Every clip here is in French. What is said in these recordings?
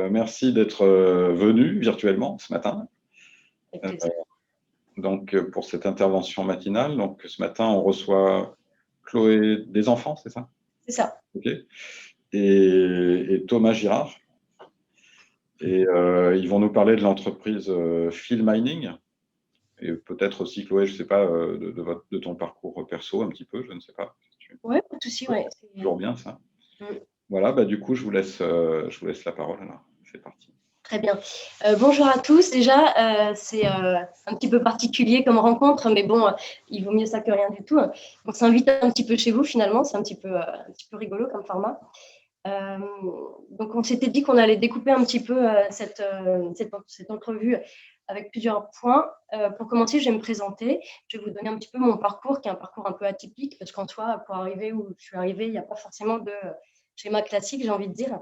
Merci d'être venu virtuellement ce matin. Avec Euh, plaisir. pour cette intervention matinale. Donc, ce matin, on reçoit Chloé des enfants, c'est ça? C'est ça. Ok. Et Thomas Girard. Et ils vont nous parler de l'entreprise Phil Mining. Et peut-être aussi, Chloé, je ne sais pas, de ton parcours perso un petit peu, je ne sais pas. Ouais, pas de souci, ouais. C'est toujours bien ça. Mm. Voilà, du coup, je vous laisse la parole. Alors, c'est parti. Très bien. Bonjour à tous. Déjà, c'est un petit peu particulier comme rencontre, mais bon, il vaut mieux ça que rien du tout. On s'invite un petit peu chez vous, finalement. C'est un petit peu rigolo comme format. Donc, on s'était dit qu'on allait découper un petit peu cette entrevue avec plusieurs points. Pour commencer, je vais me présenter. Je vais vous donner un petit peu mon parcours, qui est un parcours un peu atypique, parce qu'en soi, pour arriver où je suis arrivée, il n'y a pas forcément de schéma classique, j'ai envie de dire.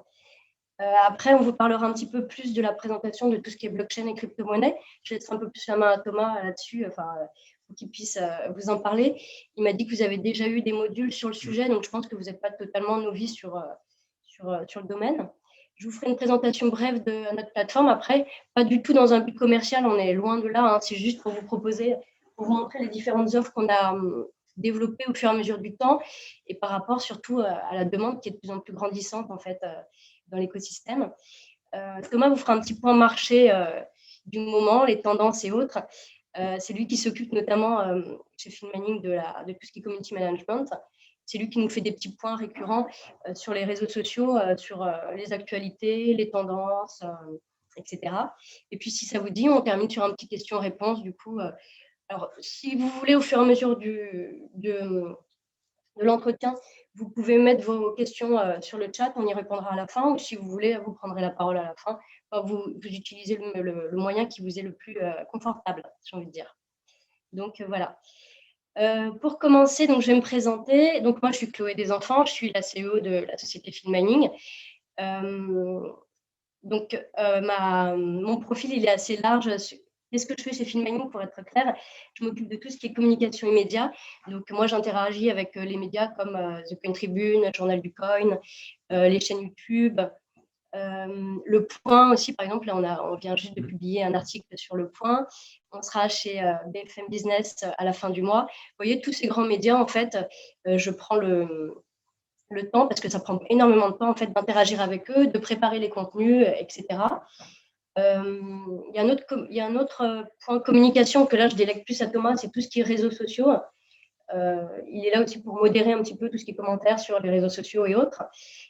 Après, on vous parlera un petit peu plus de la présentation de tout ce qui est blockchain et crypto-monnaie. Je vais laisser un peu plus la main à Thomas là-dessus, pour qu'il puisse vous en parler. Il m'a dit que vous avez déjà eu des modules sur le sujet, donc je pense que vous n'êtes pas totalement novice sur le domaine. Je vous ferai une présentation brève de notre plateforme. Après, pas du tout dans un but commercial, on est loin de là. Hein. C'est juste pour vous proposer, pour vous montrer les différentes offres qu'on a développées au fur et à mesure du temps et par rapport surtout à la demande qui est de plus en plus grandissante en fait dans l'écosystème. Thomas vous fera un petit point marché du moment, les tendances et autres. C'est lui qui s'occupe notamment chez Phil Mining de tout ce qui est community management. C'est lui qui nous fait des petits points récurrents sur les réseaux sociaux, sur les actualités, les tendances, etc. Et puis, si ça vous dit, on termine sur un petit question-réponse. Du coup, alors, si vous voulez, au fur et à mesure de l'entretien, vous pouvez mettre vos questions sur le chat, on y répondra à la fin, ou si vous voulez, vous prendrez la parole à la fin. Vous utilisez le moyen qui vous est le plus confortable, j'ai envie de dire. Donc, voilà. Pour commencer, donc, je vais me présenter. Donc, moi, je suis Chloé des Enfants, je suis la CEO de la société Phil Mining. Mon profil, il est assez large. Qu'est-ce que je fais chez Phil Mining, pour être clair? Je m'occupe de tout ce qui est communication immédiate. Donc, moi, j'interagis avec les médias comme The Coin Tribune, le Journal du Coin, les chaînes YouTube, Le Point aussi, par exemple. Là, on vient juste de publier un article sur Le Point. On sera chez BFM Business à la fin du mois. Vous voyez, tous ces grands médias, en fait, je prends le temps, parce que ça prend énormément de temps, en fait, d'interagir avec eux, de préparer les contenus, etc. Il y a un autre point de communication que là, je délègue plus à Thomas, c'est tout ce qui est réseaux sociaux. Il est là aussi pour modérer un petit peu tout ce qui est commentaires sur les réseaux sociaux et autres.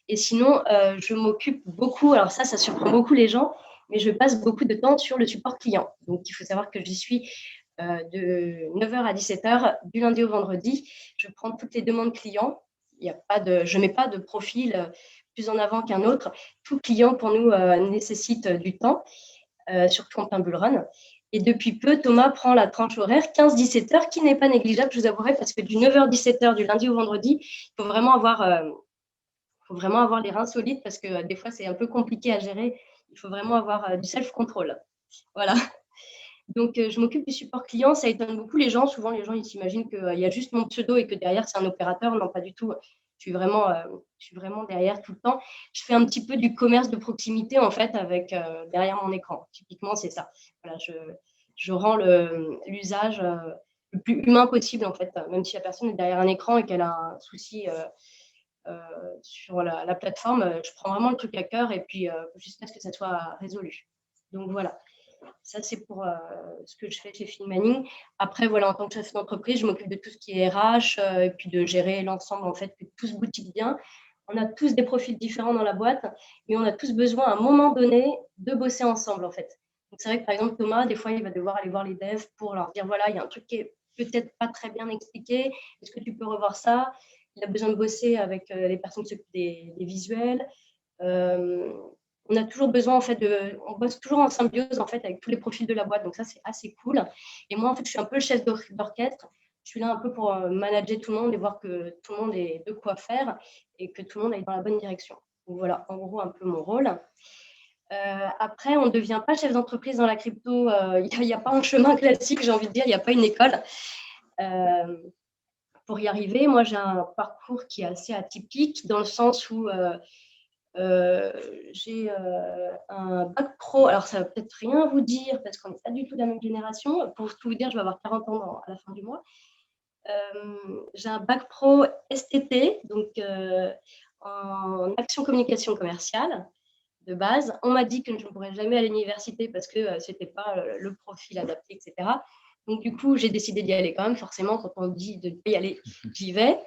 Et sinon, je m'occupe beaucoup, alors ça surprend beaucoup les gens, mais je passe beaucoup de temps sur le support client. Donc, il faut savoir que j'y suis de 9h à 17h, du lundi au vendredi. Je prends toutes les demandes clients. Je ne mets pas de profil plus en avant qu'un autre. Tout client, pour nous, nécessite du temps, surtout en plein bull run. Et depuis peu, Thomas prend la tranche horaire 15-17h, qui n'est pas négligeable, je vous avouerai, parce que du 9h-17h, du lundi au vendredi, il faut vraiment avoir les reins solides, parce que des fois, c'est un peu compliqué à gérer. Il faut vraiment avoir du self-control. Voilà. Donc, je m'occupe du support client. Ça étonne beaucoup les gens. Souvent, les gens ils s'imaginent qu'il y a juste mon pseudo et que derrière, c'est un opérateur. Non, pas du tout. Je suis vraiment derrière tout le temps. Je fais un petit peu du commerce de proximité, en fait, avec derrière mon écran. Typiquement, c'est ça. Voilà, je rends l'usage le plus humain possible, en fait, même si la personne est derrière un écran et qu'elle a un souci sur la plateforme. Je prends vraiment le truc à cœur et puis jusqu'à ce que ça soit résolu. Donc, voilà. Ça, c'est pour ce que je fais chez Phil Mining. Après, voilà, en tant que chef d'entreprise, je m'occupe de tout ce qui est RH et puis de gérer l'ensemble, en fait, que tout se boutique bien. On a tous des profils différents dans la boîte et on a tous besoin, à un moment donné, de bosser ensemble, en fait. Donc, c'est vrai que, par exemple, Thomas, des fois, il va devoir aller voir les devs pour leur dire, voilà, il y a un truc qui est peut-être pas très bien expliqué. Est-ce que tu peux revoir ça? Il a besoin de bosser avec les personnes qui s'occupent des visuels. On a toujours besoin, en fait, on bosse toujours en symbiose, en fait, avec tous les profils de la boîte. Donc ça, c'est assez cool. Et moi, en fait, je suis un peu le chef d'orchestre. Je suis là un peu pour manager tout le monde et voir que tout le monde ait de quoi faire et que tout le monde aille dans la bonne direction. Donc voilà, en gros, un peu mon rôle. Après, on ne devient pas chef d'entreprise dans la crypto. Il n'y a pas un chemin classique, j'ai envie de dire. Il n'y a pas une école. Pour y arriver, moi, j'ai un parcours qui est assez atypique dans le sens où J'ai un bac pro. Alors, ça va peut-être rien vous dire parce qu'on n'est pas du tout de la même génération. Pour tout vous dire, je vais avoir 40 ans à la fin du mois. J'ai un bac pro STT, donc en action communication commerciale de base. On m'a dit que je ne pourrais jamais aller à l'université parce que c'était pas le profil adapté, etc. Donc, du coup, j'ai décidé d'y aller quand même. Forcément, quand on dit de y aller, j'y vais.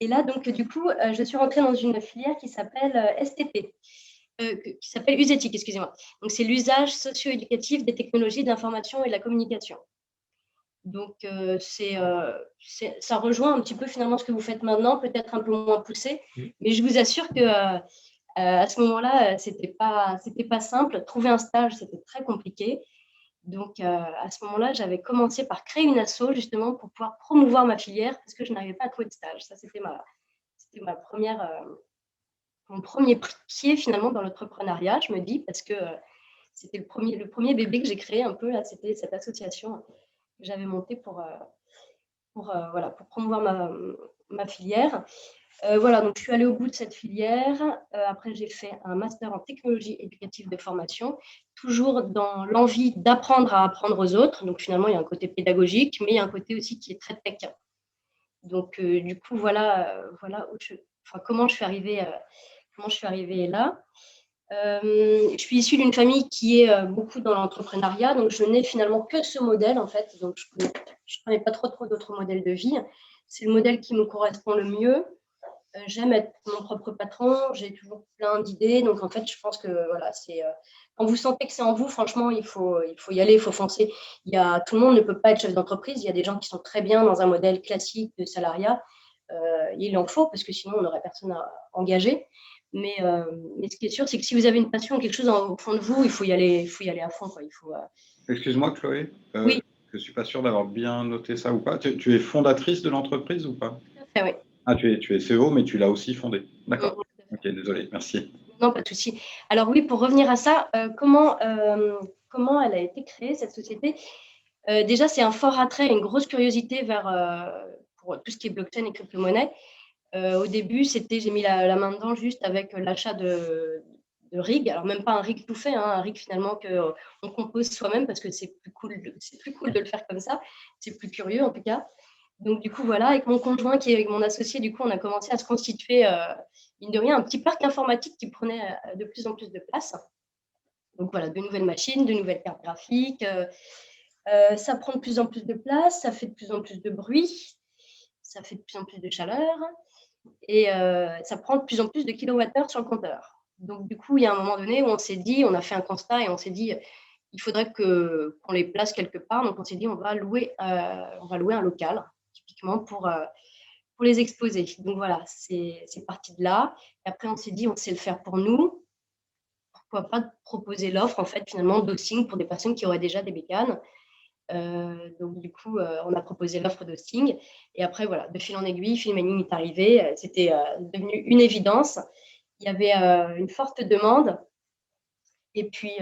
Et là, donc, du coup, je suis rentrée dans une filière qui s'appelle STP, qui s'appelle USETIC, excusez-moi. Donc, c'est l'usage socio-éducatif des technologies de l'information et de la communication. Donc, ça rejoint un petit peu finalement ce que vous faites maintenant, peut-être un peu moins poussé, mais je vous assure que à ce moment-là, c'était pas simple. Trouver un stage, c'était très compliqué. Donc, à ce moment-là, j'avais commencé par créer une asso justement pour pouvoir promouvoir ma filière parce que je n'arrivais pas à trouver de stage. Ça, c'était ma première, mon premier pied finalement dans l'entrepreneuriat, je me dis, parce que c'était le premier bébé que j'ai créé un peu. Là, c'était cette association que j'avais montée pour promouvoir ma filière. Voilà, donc je suis allée au bout de cette filière. Après, j'ai fait un master en technologie éducative de formation, toujours dans l'envie d'apprendre à apprendre aux autres. Donc finalement, il y a un côté pédagogique, mais il y a un côté aussi qui est très tech. Donc du coup, voilà comment je suis arrivée là. Je suis issue d'une famille qui est beaucoup dans l'entrepreneuriat, donc je n'ai finalement que ce modèle en fait. Donc je ne connais pas trop d'autres modèles de vie. C'est le modèle qui me correspond le mieux. J'aime être mon propre patron, j'ai toujours plein d'idées, donc en fait je pense que voilà, c'est quand vous sentez que c'est en vous, franchement il faut y aller, il faut foncer. Tout le monde ne peut pas être chef d'entreprise, il y a des gens qui sont très bien dans un modèle classique de salariat, il en faut parce que sinon on n'aurait personne à engager. Mais ce qui est sûr, c'est que si vous avez une passion, quelque chose au fond de vous, il faut y aller à fond, quoi. Excuse-moi, Chloé, Oui. je ne suis pas sûr d'avoir bien noté ça ou pas. Tu es fondatrice de l'entreprise ou pas? Tout à fait, oui. Ah, tu es CEO, mais tu l'as aussi fondée. D'accord. Ok, désolé, merci. Non, pas de souci. Alors oui, pour revenir à ça, comment elle a été créée, cette société? Déjà, c'est un fort attrait, une grosse curiosité pour tout ce qui est blockchain et crypto-monnaie. Au début, j'ai mis la main dedans juste avec l'achat de rigs. Alors, même pas un rig tout fait, hein, un rig finalement qu'on compose soi-même parce que c'est plus cool de le faire comme ça. C'est plus curieux en tout cas. Donc, du coup, voilà, avec mon conjoint qui est avec mon associé, du coup, on a commencé à se constituer, mine de rien, un petit parc informatique qui prenait de plus en plus de place. Donc, voilà, de nouvelles machines, de nouvelles cartes graphiques. Ça prend de plus en plus de place, ça fait de plus en plus de bruit, ça fait de plus en plus de chaleur et ça prend de plus en plus de kilowattheures sur le compteur. Donc, du coup, il y a un moment donné où on a fait un constat et on s'est dit, il faudrait qu'on les place quelque part. Donc, on s'est dit, on va louer un local, typiquement pour les exposer. Donc, voilà, c'est parti de là. Et après, on s'est dit, on sait le faire pour nous. Pourquoi pas proposer l'offre, en fait, finalement, d'hosting pour des personnes qui auraient déjà des bécanes. Donc, du coup, on a proposé l'offre d'hosting. Et après, voilà, de fil en aiguille, Filming est arrivé. C'était devenu une évidence. Il y avait une forte demande. Et puis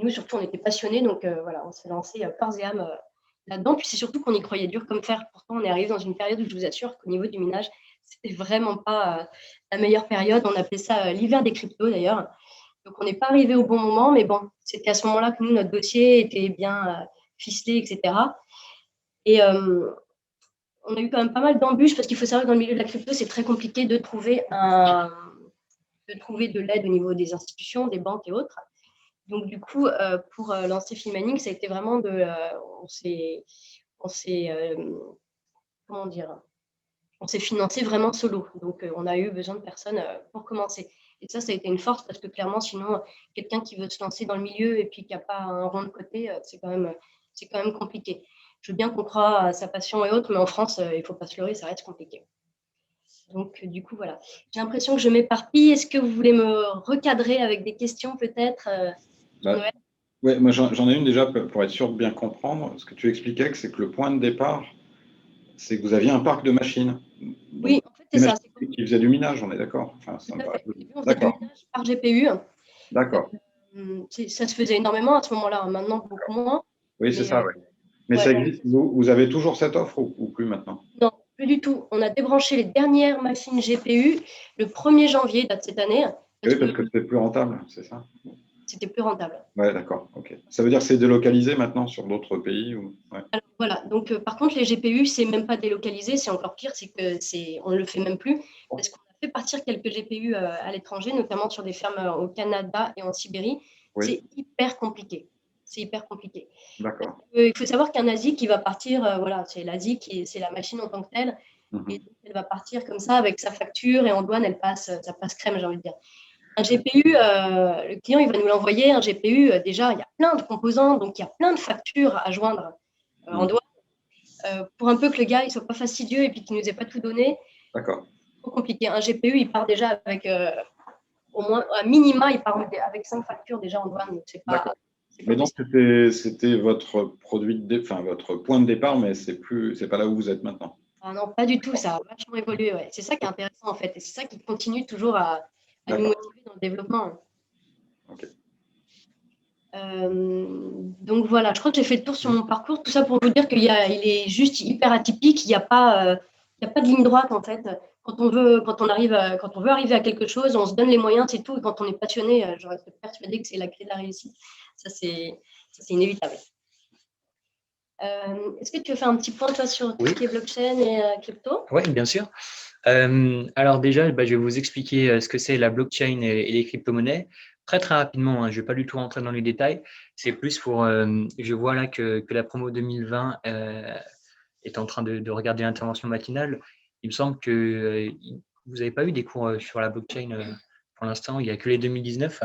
nous, surtout, on était passionnés. Donc, voilà, on s'est lancé corps et âme là-dedans. Puis c'est surtout qu'on y croyait dur comme fer. Pourtant, on est arrivé dans une période où je vous assure qu'au niveau du minage, c'était vraiment pas la meilleure période. On appelait ça l'hiver des cryptos, d'ailleurs. Donc, on n'est pas arrivé au bon moment. Mais bon, c'était à ce moment-là que nous, notre dossier était bien ficelé, etc. Et on a eu quand même pas mal d'embûches parce qu'il faut savoir que dans le milieu de la crypto, c'est très compliqué de trouver de l'aide au niveau des institutions, des banques et autres. Donc, du coup, pour lancer Filming, ça a été vraiment on s'est financé vraiment solo. Donc, on a eu besoin de personnes pour commencer. Et ça a été une force parce que clairement, sinon, quelqu'un qui veut se lancer dans le milieu et puis qui n'a pas un rond de côté, c'est quand même compliqué. Je veux bien qu'on croit à sa passion et autres, mais en France, il ne faut pas se leurrer, ça reste compliqué. Donc, du coup, voilà. J'ai l'impression que je m'éparpille. Est-ce que vous voulez me recadrer avec des questions peut-être Ouais, moi j'en ai une déjà pour être sûr de bien comprendre. Ce que tu expliquais, c'est que le point de départ, c'est que vous aviez un parc de machines. Donc, oui, en fait, c'est ça. Qui faisait du minage, on est d'accord. Enfin, Tout à fait. Au début, on faisait du minage par GPU. D'accord. Ça se faisait énormément à ce moment-là. Maintenant, beaucoup moins. Oui, c'est ça, oui. Mais ça existe. Vous avez toujours cette offre ou plus maintenant? Non, plus du tout. On a débranché les dernières machines GPU le 1er janvier de cette année. Oui, parce que c'est plus rentable, c'est ça? c'était plus rentable. Ouais, d'accord. Ok. Ça veut dire que c'est délocalisé maintenant sur d'autres pays ou... Ouais. Alors, voilà. Donc, par contre, les GPU, c'est même pas délocalisé, c'est encore pire, c'est que on ne le fait même plus parce qu'on a fait partir quelques GPU à l'étranger, notamment sur des fermes au Canada et en Sibérie. Oui, C'est hyper compliqué. C'est hyper compliqué. d'accord. Il faut savoir qu'un ASIC qui va partir, voilà, c'est l'ASIC et c'est la machine en tant que telle. Et donc, elle va partir comme ça avec sa facture et en douane, ça passe crème, j'ai envie de dire. Un GPU, le client, il va nous l'envoyer. Un GPU, déjà, il y a plein de composants, donc il y a plein de factures à joindre en douane. Pour un peu que le gars, il soit pas fastidieux et puis qu'il nous ait pas tout donné. D'accord. C'est trop compliqué. Un GPU, il part déjà avec, au moins, à minima, il part avec 5 factures déjà en douane. Donc c'est pas Mais donc, c'était votre produit enfin, votre point de départ, mais c'est pas là où vous êtes maintenant. Ah non, pas du tout, ça a vachement évolué. Ouais. C'est ça qui est intéressant en fait. Et c'est ça qui continue toujours à nous motiver dans le développement. Ok. Donc voilà, je crois que j'ai fait le tour sur mon parcours. Tout ça pour vous dire il est juste hyper atypique. Il n'y a pas de ligne droite en fait. Quand on veut arriver à quelque chose, on se donne les moyens, c'est tout. Et quand on est passionné, je reste persuadée que c'est la clé de la réussite. Ça, c'est inévitable. Est-ce que tu veux faire un petit point toi sur tout ce qui est blockchain et crypto? Oui, bien sûr. Alors déjà, je vais vous expliquer ce que c'est la blockchain et les crypto-monnaies. Très très rapidement, hein, je ne vais pas du tout rentrer dans les détails. C'est plus pour, je vois là que la promo 2020 est en train de regarder l'intervention matinale. Il me semble que vous n'avez pas eu des cours sur la blockchain pour l'instant, il n'y a que les 2019.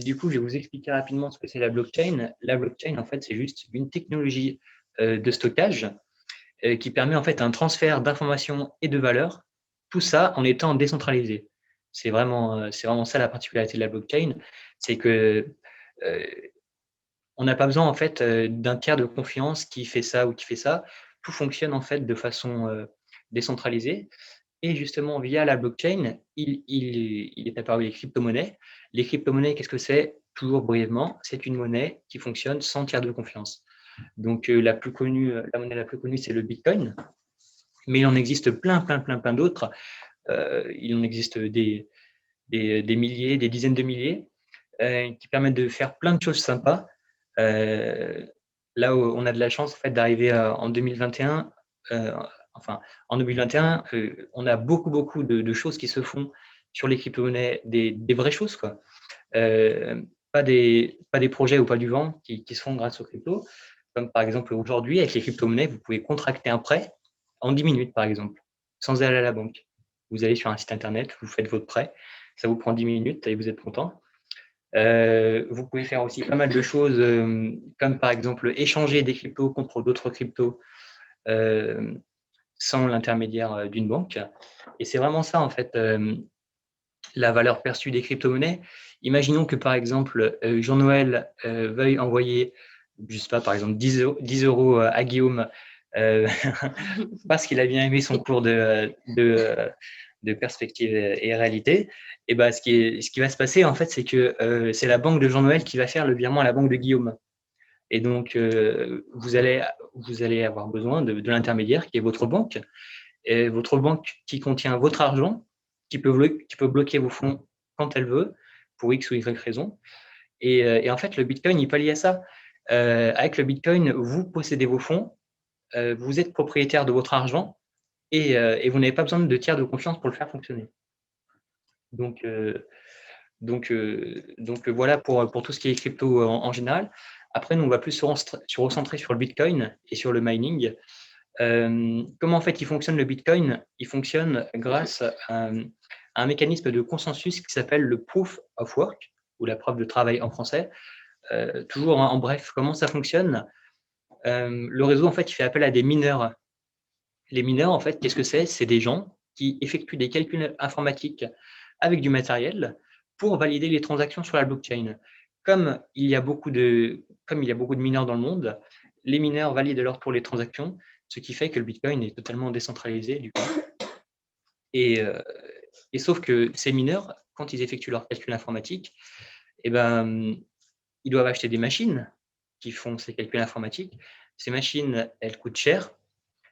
Du coup, je vais vous expliquer rapidement ce que c'est la blockchain. La blockchain, en fait, c'est juste une technologie de stockage qui permet en fait un transfert d'informations et de valeurs, tout ça en étant décentralisé. C'est vraiment ça la particularité de la blockchain, c'est que on n'a pas besoin en fait d'un tiers de confiance qui fait ça ou qui fait ça. Tout fonctionne en fait de façon décentralisée. Et justement, via la blockchain, il est apparu les crypto-monnaies. Les crypto-monnaies, qu'est-ce que c'est? Toujours brièvement, c'est une monnaie qui fonctionne sans tiers de confiance. Donc, la monnaie la plus connue, c'est le Bitcoin. Mais il en existe plein d'autres. Il en existe des milliers, des dizaines de milliers, qui permettent de faire plein de choses sympas. Là où on a de la chance en fait, d'arriver en 2021, en 2021, on a beaucoup de choses qui se font sur les crypto-monnaies, des vraies choses, quoi. Pas des projets ou pas du vent qui se font grâce aux cryptos. Comme par exemple aujourd'hui, avec les crypto-monnaies, vous pouvez contracter un prêt en 10 minutes, par exemple, sans aller à la banque. Vous allez sur un site internet, vous faites votre prêt, ça vous prend 10 minutes et vous êtes content. Vous pouvez faire aussi pas mal de choses, comme par exemple échanger des cryptos contre d'autres cryptos sans l'intermédiaire d'une banque. Et c'est vraiment ça, en fait, la valeur perçue des crypto-monnaies. Imaginons que, par exemple, Jean-Noël veuille envoyer, je ne sais pas, par exemple, 10 euros à Guillaume parce qu'il a bien aimé son cours de perspective et réalité. Et ben, ce qui va se passer, en fait, c'est que c'est la banque de Jean-Noël qui va faire le virement à la banque de Guillaume. Et donc, vous allez avoir besoin de l'intermédiaire qui est votre banque. Et votre banque qui contient votre argent, qui peut bloquer vos fonds quand elle veut, pour X ou Y raison. Et en fait, le Bitcoin, il pallie à ça. Avec le Bitcoin, vous possédez vos fonds, vous êtes propriétaire de votre argent et vous n'avez pas besoin de tiers de confiance pour le faire fonctionner. Donc voilà pour tout ce qui est crypto en général. Après, nous, on va plus se recentrer sur le Bitcoin et sur le mining. Comment en fait il fonctionne le Bitcoin? Il fonctionne grâce à un mécanisme de consensus qui s'appelle le Proof of Work, ou la preuve de travail en français. Toujours en bref, comment ça fonctionne? Le réseau, en fait, il fait appel à des mineurs. Les mineurs, en fait, qu'est-ce que c'est? C'est des gens qui effectuent des calculs informatiques avec du matériel pour valider les transactions sur la blockchain. Comme il y a beaucoup de mineurs dans le monde, les mineurs valident alors pour les transactions, ce qui fait que le Bitcoin est totalement décentralisé du coup. Et sauf que ces mineurs, quand ils effectuent leurs calculs informatiques, ils doivent acheter des machines qui font ces calculs informatiques. Ces machines, elles coûtent cher.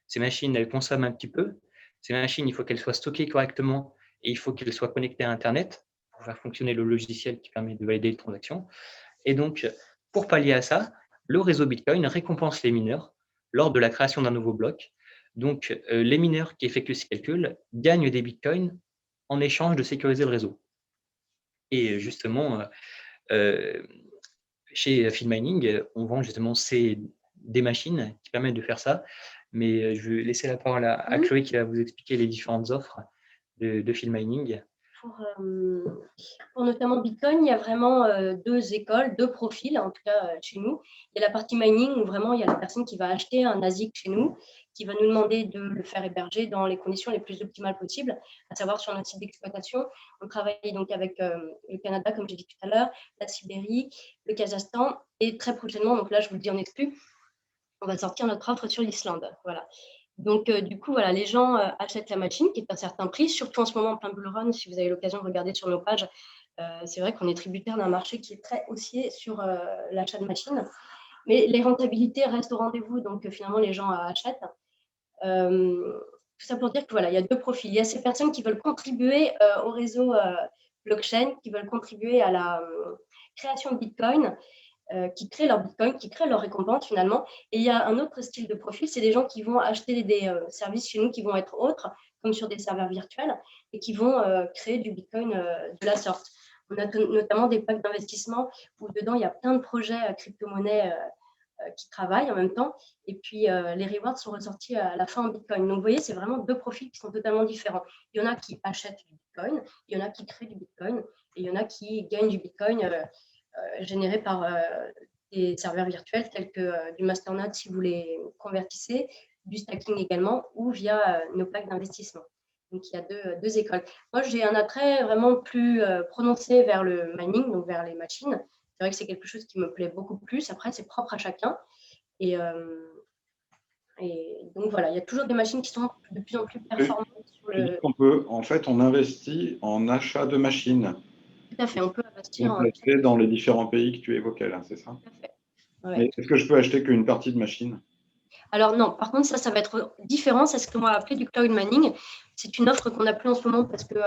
Ces machines, elles consomment un petit peu. Ces machines, il faut qu'elles soient stockées correctement et il faut qu'elles soient connectées à Internet. pour faire fonctionner le logiciel qui permet de valider les transactions. Et donc, pour pallier à ça, le réseau Bitcoin récompense les mineurs lors de la création d'un nouveau bloc. Donc, les mineurs qui effectuent ces calculs gagnent des Bitcoins en échange de sécuriser le réseau. Et justement, chez Field Mining, on vend justement des machines qui permettent de faire ça. Mais je vais laisser la parole à Chloé qui va vous expliquer les différentes offres de Field Mining. Pour notamment Bitcoin, il y a vraiment deux écoles, deux profils, en tout cas chez nous. Il y a la partie mining où vraiment il y a la personne qui va acheter un ASIC chez nous, qui va nous demander de le faire héberger dans les conditions les plus optimales possibles, à savoir sur notre site d'exploitation. On travaille donc avec le Canada, comme j'ai dit tout à l'heure, la Sibérie, le Kazakhstan, et très prochainement, donc là je vous le dis en exclu, on va sortir notre offre sur l'Islande. Voilà. Donc, du coup, voilà, les gens achètent la machine qui est à un certain prix, surtout en ce moment en plein bull run. Si vous avez l'occasion de regarder sur nos pages, c'est vrai qu'on est tributaire d'un marché qui est très haussier sur l'achat de machines. Mais les rentabilités restent au rendez-vous, donc finalement, les gens achètent. Tout ça pour dire que voilà, il y a deux profils. Il y a ces personnes qui veulent contribuer au réseau blockchain, qui veulent contribuer à la création de Bitcoin, qui créent leur Bitcoin, qui créent leur récompense finalement. Et il y a un autre style de profil, c'est des gens qui vont acheter des services chez nous qui vont être autres, comme sur des serveurs virtuels, et qui vont créer du Bitcoin de la sorte. On a notamment des packs d'investissement où dedans, il y a plein de projets crypto-monnaies qui travaillent en même temps. Et puis, les rewards sont ressortis à la fin en Bitcoin. Donc, vous voyez, c'est vraiment deux profils qui sont totalement différents. Il y en a qui achètent du Bitcoin, il y en a qui créent du Bitcoin, et il y en a qui gagnent du Bitcoin générés par des serveurs virtuels tels que du Masternode si vous les convertissez, du stacking également, ou via nos packs d'investissement. Donc, il y a deux écoles. Moi, j'ai un attrait vraiment plus prononcé vers le mining, donc vers les machines. C'est vrai que c'est quelque chose qui me plaît beaucoup plus. Après, c'est propre à chacun. Et donc, voilà, il y a toujours des machines qui sont de plus en plus performantes. En fait, on investit en achat de machines. Tout à fait, on peut investir dans les différents pays que tu évoquais là, c'est ça? Tout à fait. Ouais. Mais est-ce que je peux acheter qu'une partie de machine? Alors non, par contre, ça va être différent. C'est ce qu'on va appeler du cloud mining. C'est une offre qu'on n'a plus en ce moment parce qu'il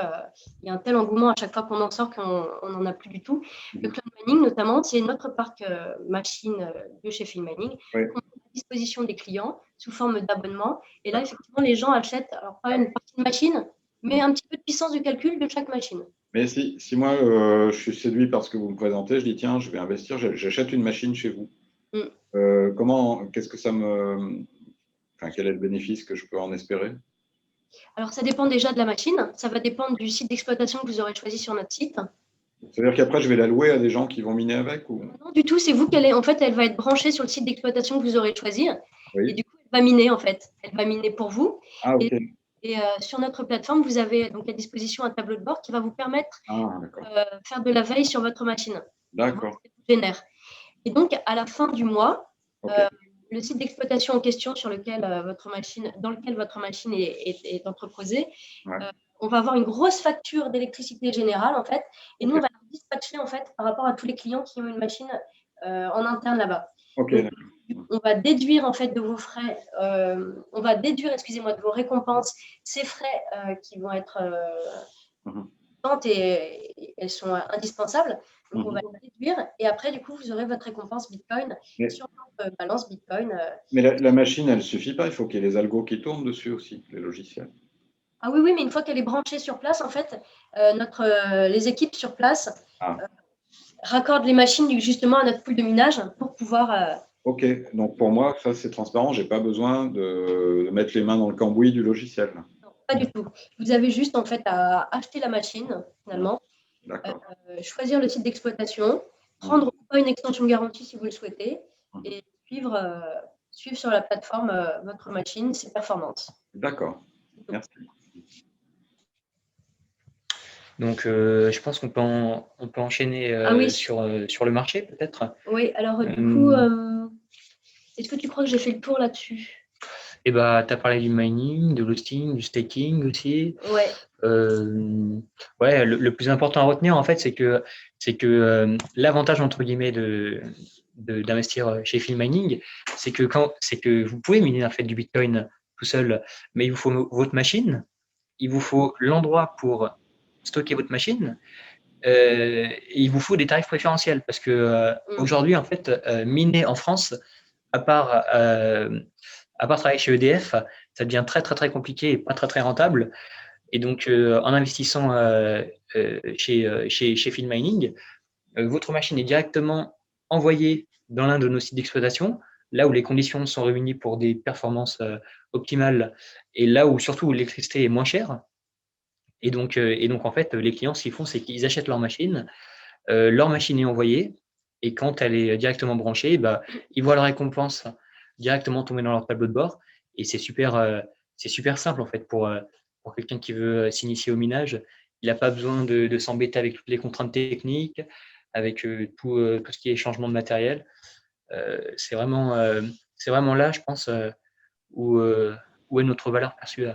y a un tel engouement à chaque fois qu'on en sort qu'on n'en a plus du tout. Le cloud mining, notamment, c'est notre parc machine de chez Field Mining qu'on met à disposition des clients sous forme d'abonnement. Et là, effectivement, les gens achètent, alors pas une partie de machine, mais un petit peu de puissance de calcul de chaque machine. Mais si moi, je suis séduit par ce que vous me présentez, je dis tiens, je vais investir, j'achète une machine chez vous. Qu'est-ce que ça me... Enfin, quel est le bénéfice que je peux en espérer? Alors, ça dépend déjà de la machine. Ça va dépendre du site d'exploitation que vous aurez choisi sur notre site. C'est-à-dire qu'après, je vais la louer à des gens qui vont miner avec ou... Non, du tout. C'est vous qu'elle est. En fait, elle va être branchée sur le site d'exploitation que vous aurez choisi. Oui. Et du coup, elle va miner, en fait. Elle va miner pour vous. Ah, ok. Et sur notre plateforme, vous avez donc à disposition un tableau de bord qui va vous permettre de faire de la veille sur votre machine. D'accord. Et donc, à la fin du mois, le site d'exploitation en question dans lequel votre machine est entreposée, on va avoir une grosse facture d'électricité générale, en fait. Et nous, on va la dispatcher, en fait, par rapport à tous les clients qui ont une machine en interne là-bas. Donc, on va déduire en fait de vos frais, de vos récompenses, ces frais qui vont être et elles sont indispensables. Donc, on va les déduire et après, du coup, vous aurez votre récompense Bitcoin sur votre balance Bitcoin. Mais la machine, elle ne suffit pas. Il faut qu'il y ait les algos qui tournent dessus aussi, les logiciels. Ah oui, mais une fois qu'elle est branchée sur place, en fait, les équipes sur place raccordent les machines justement à notre pool de minage pour pouvoir... Ok, donc pour moi, ça c'est transparent, je n'ai pas besoin de mettre les mains dans le cambouis du logiciel. Non, pas du tout. Vous avez juste en fait à acheter la machine, finalement, choisir le site d'exploitation, prendre pas une extension de garantie si vous le souhaitez, et suivre sur la plateforme votre machine, ses performances. D'accord, merci. Donc, je pense qu'on peut enchaîner sur le marché, peut-être. Oui, alors du coup, est-ce que tu crois que j'ai fait le tour là-dessus? Eh ben, tu as parlé du mining, de l'hosting, du staking aussi. Ouais. Le plus important à retenir, en fait, c'est que l'avantage, entre guillemets, d'investir chez Field Mining, c'est que vous pouvez miner en fait du Bitcoin tout seul, mais il vous faut votre machine, il vous faut l'endroit pour stocker votre machine, il vous faut des tarifs préférentiels parce que aujourd'hui, en fait, miner en France, à part travailler chez EDF, ça devient très, très, très compliqué et pas très, très rentable. Et donc, en investissant chez FieldMining, votre machine est directement envoyée dans l'un de nos sites d'exploitation, là où les conditions sont réunies pour des performances optimales et là où surtout l'électricité est moins chère. Et donc, en fait, les clients, ce qu'ils font, c'est qu'ils achètent leur machine est envoyée et quand elle est directement branchée, bah, ils voient leur récompense directement tomber dans leur tableau de bord et c'est super simple en fait pour quelqu'un qui veut s'initier au minage. Il n'a pas besoin de s'embêter avec toutes les contraintes techniques, avec tout ce qui est changement de matériel. C'est vraiment là, je pense, où est notre valeur perçue.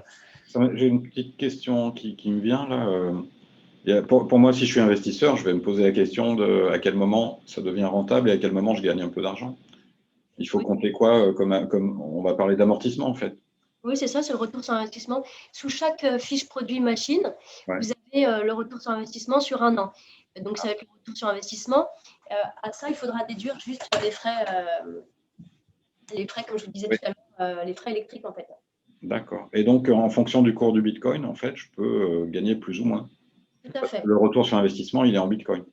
J'ai une petite question qui me vient là. Pour moi, si je suis investisseur, je vais me poser la question de à quel moment ça devient rentable et à quel moment je gagne un peu d'argent. Il faut compter quoi comme on va parler d'amortissement en fait. Oui, c'est ça, c'est le retour sur investissement. Sous chaque fiche produit machine, vous avez le retour sur investissement sur 1 an. Donc, ça va être le retour sur investissement. À ça, il faudra déduire juste les frais, comme je vous disais tout à l'heure, les frais électriques en fait. D'accord. Et donc, en fonction du cours du Bitcoin, en fait, je peux gagner plus ou moins. Tout à fait. Le retour sur investissement, il est en Bitcoin.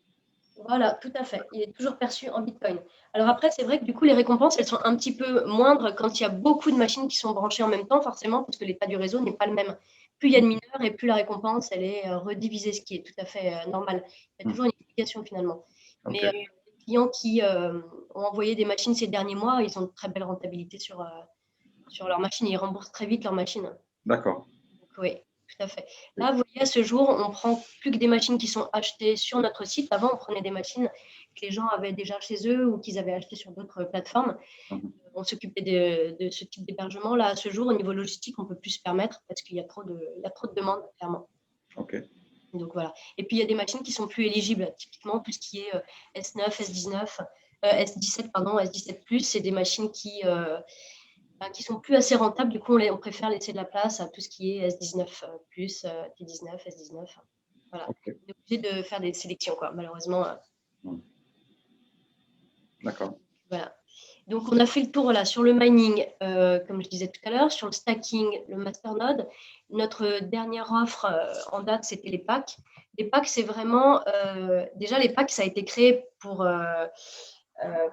Voilà, tout à fait. Il est toujours perçu en Bitcoin. Alors après, c'est vrai que du coup, les récompenses, elles sont un petit peu moindres quand il y a beaucoup de machines qui sont branchées en même temps, forcément, parce que l'état du réseau n'est pas le même. Plus il y a de mineurs et plus la récompense, elle est redivisée, ce qui est tout à fait normal. Il y a toujours une explication finalement. Okay. Mais les clients qui ont envoyé des machines ces derniers mois, ils ont de très belles rentabilités sur leur machine. Ils remboursent très vite leur machine. D'accord. Oui. Tout à fait. Là, vous voyez, à ce jour, on ne prend plus que des machines qui sont achetées sur notre site. Avant, on prenait des machines que les gens avaient déjà chez eux ou qu'ils avaient achetées sur d'autres plateformes. On s'occupait de ce type d'hébergement. Là, à ce jour, au niveau logistique, on ne peut plus se permettre parce qu'il y a trop de demandes, clairement. OK. Donc, voilà. Et puis, il y a des machines qui sont plus éligibles. Typiquement, tout ce qui est S9, S17, S17+, c'est des machines qui sont plus assez rentables. Du coup, on préfère laisser de la place à tout ce qui est S19+, T19, S19. Voilà. Okay. On est obligé de faire des sélections, quoi, malheureusement. D'accord. Voilà. Donc, on a fait le tour là, sur le mining, comme je disais tout à l'heure, sur le stacking, le masternode. Notre dernière offre en date, c'était les packs. Les packs, c'est vraiment… déjà, les packs, ça a été créé pour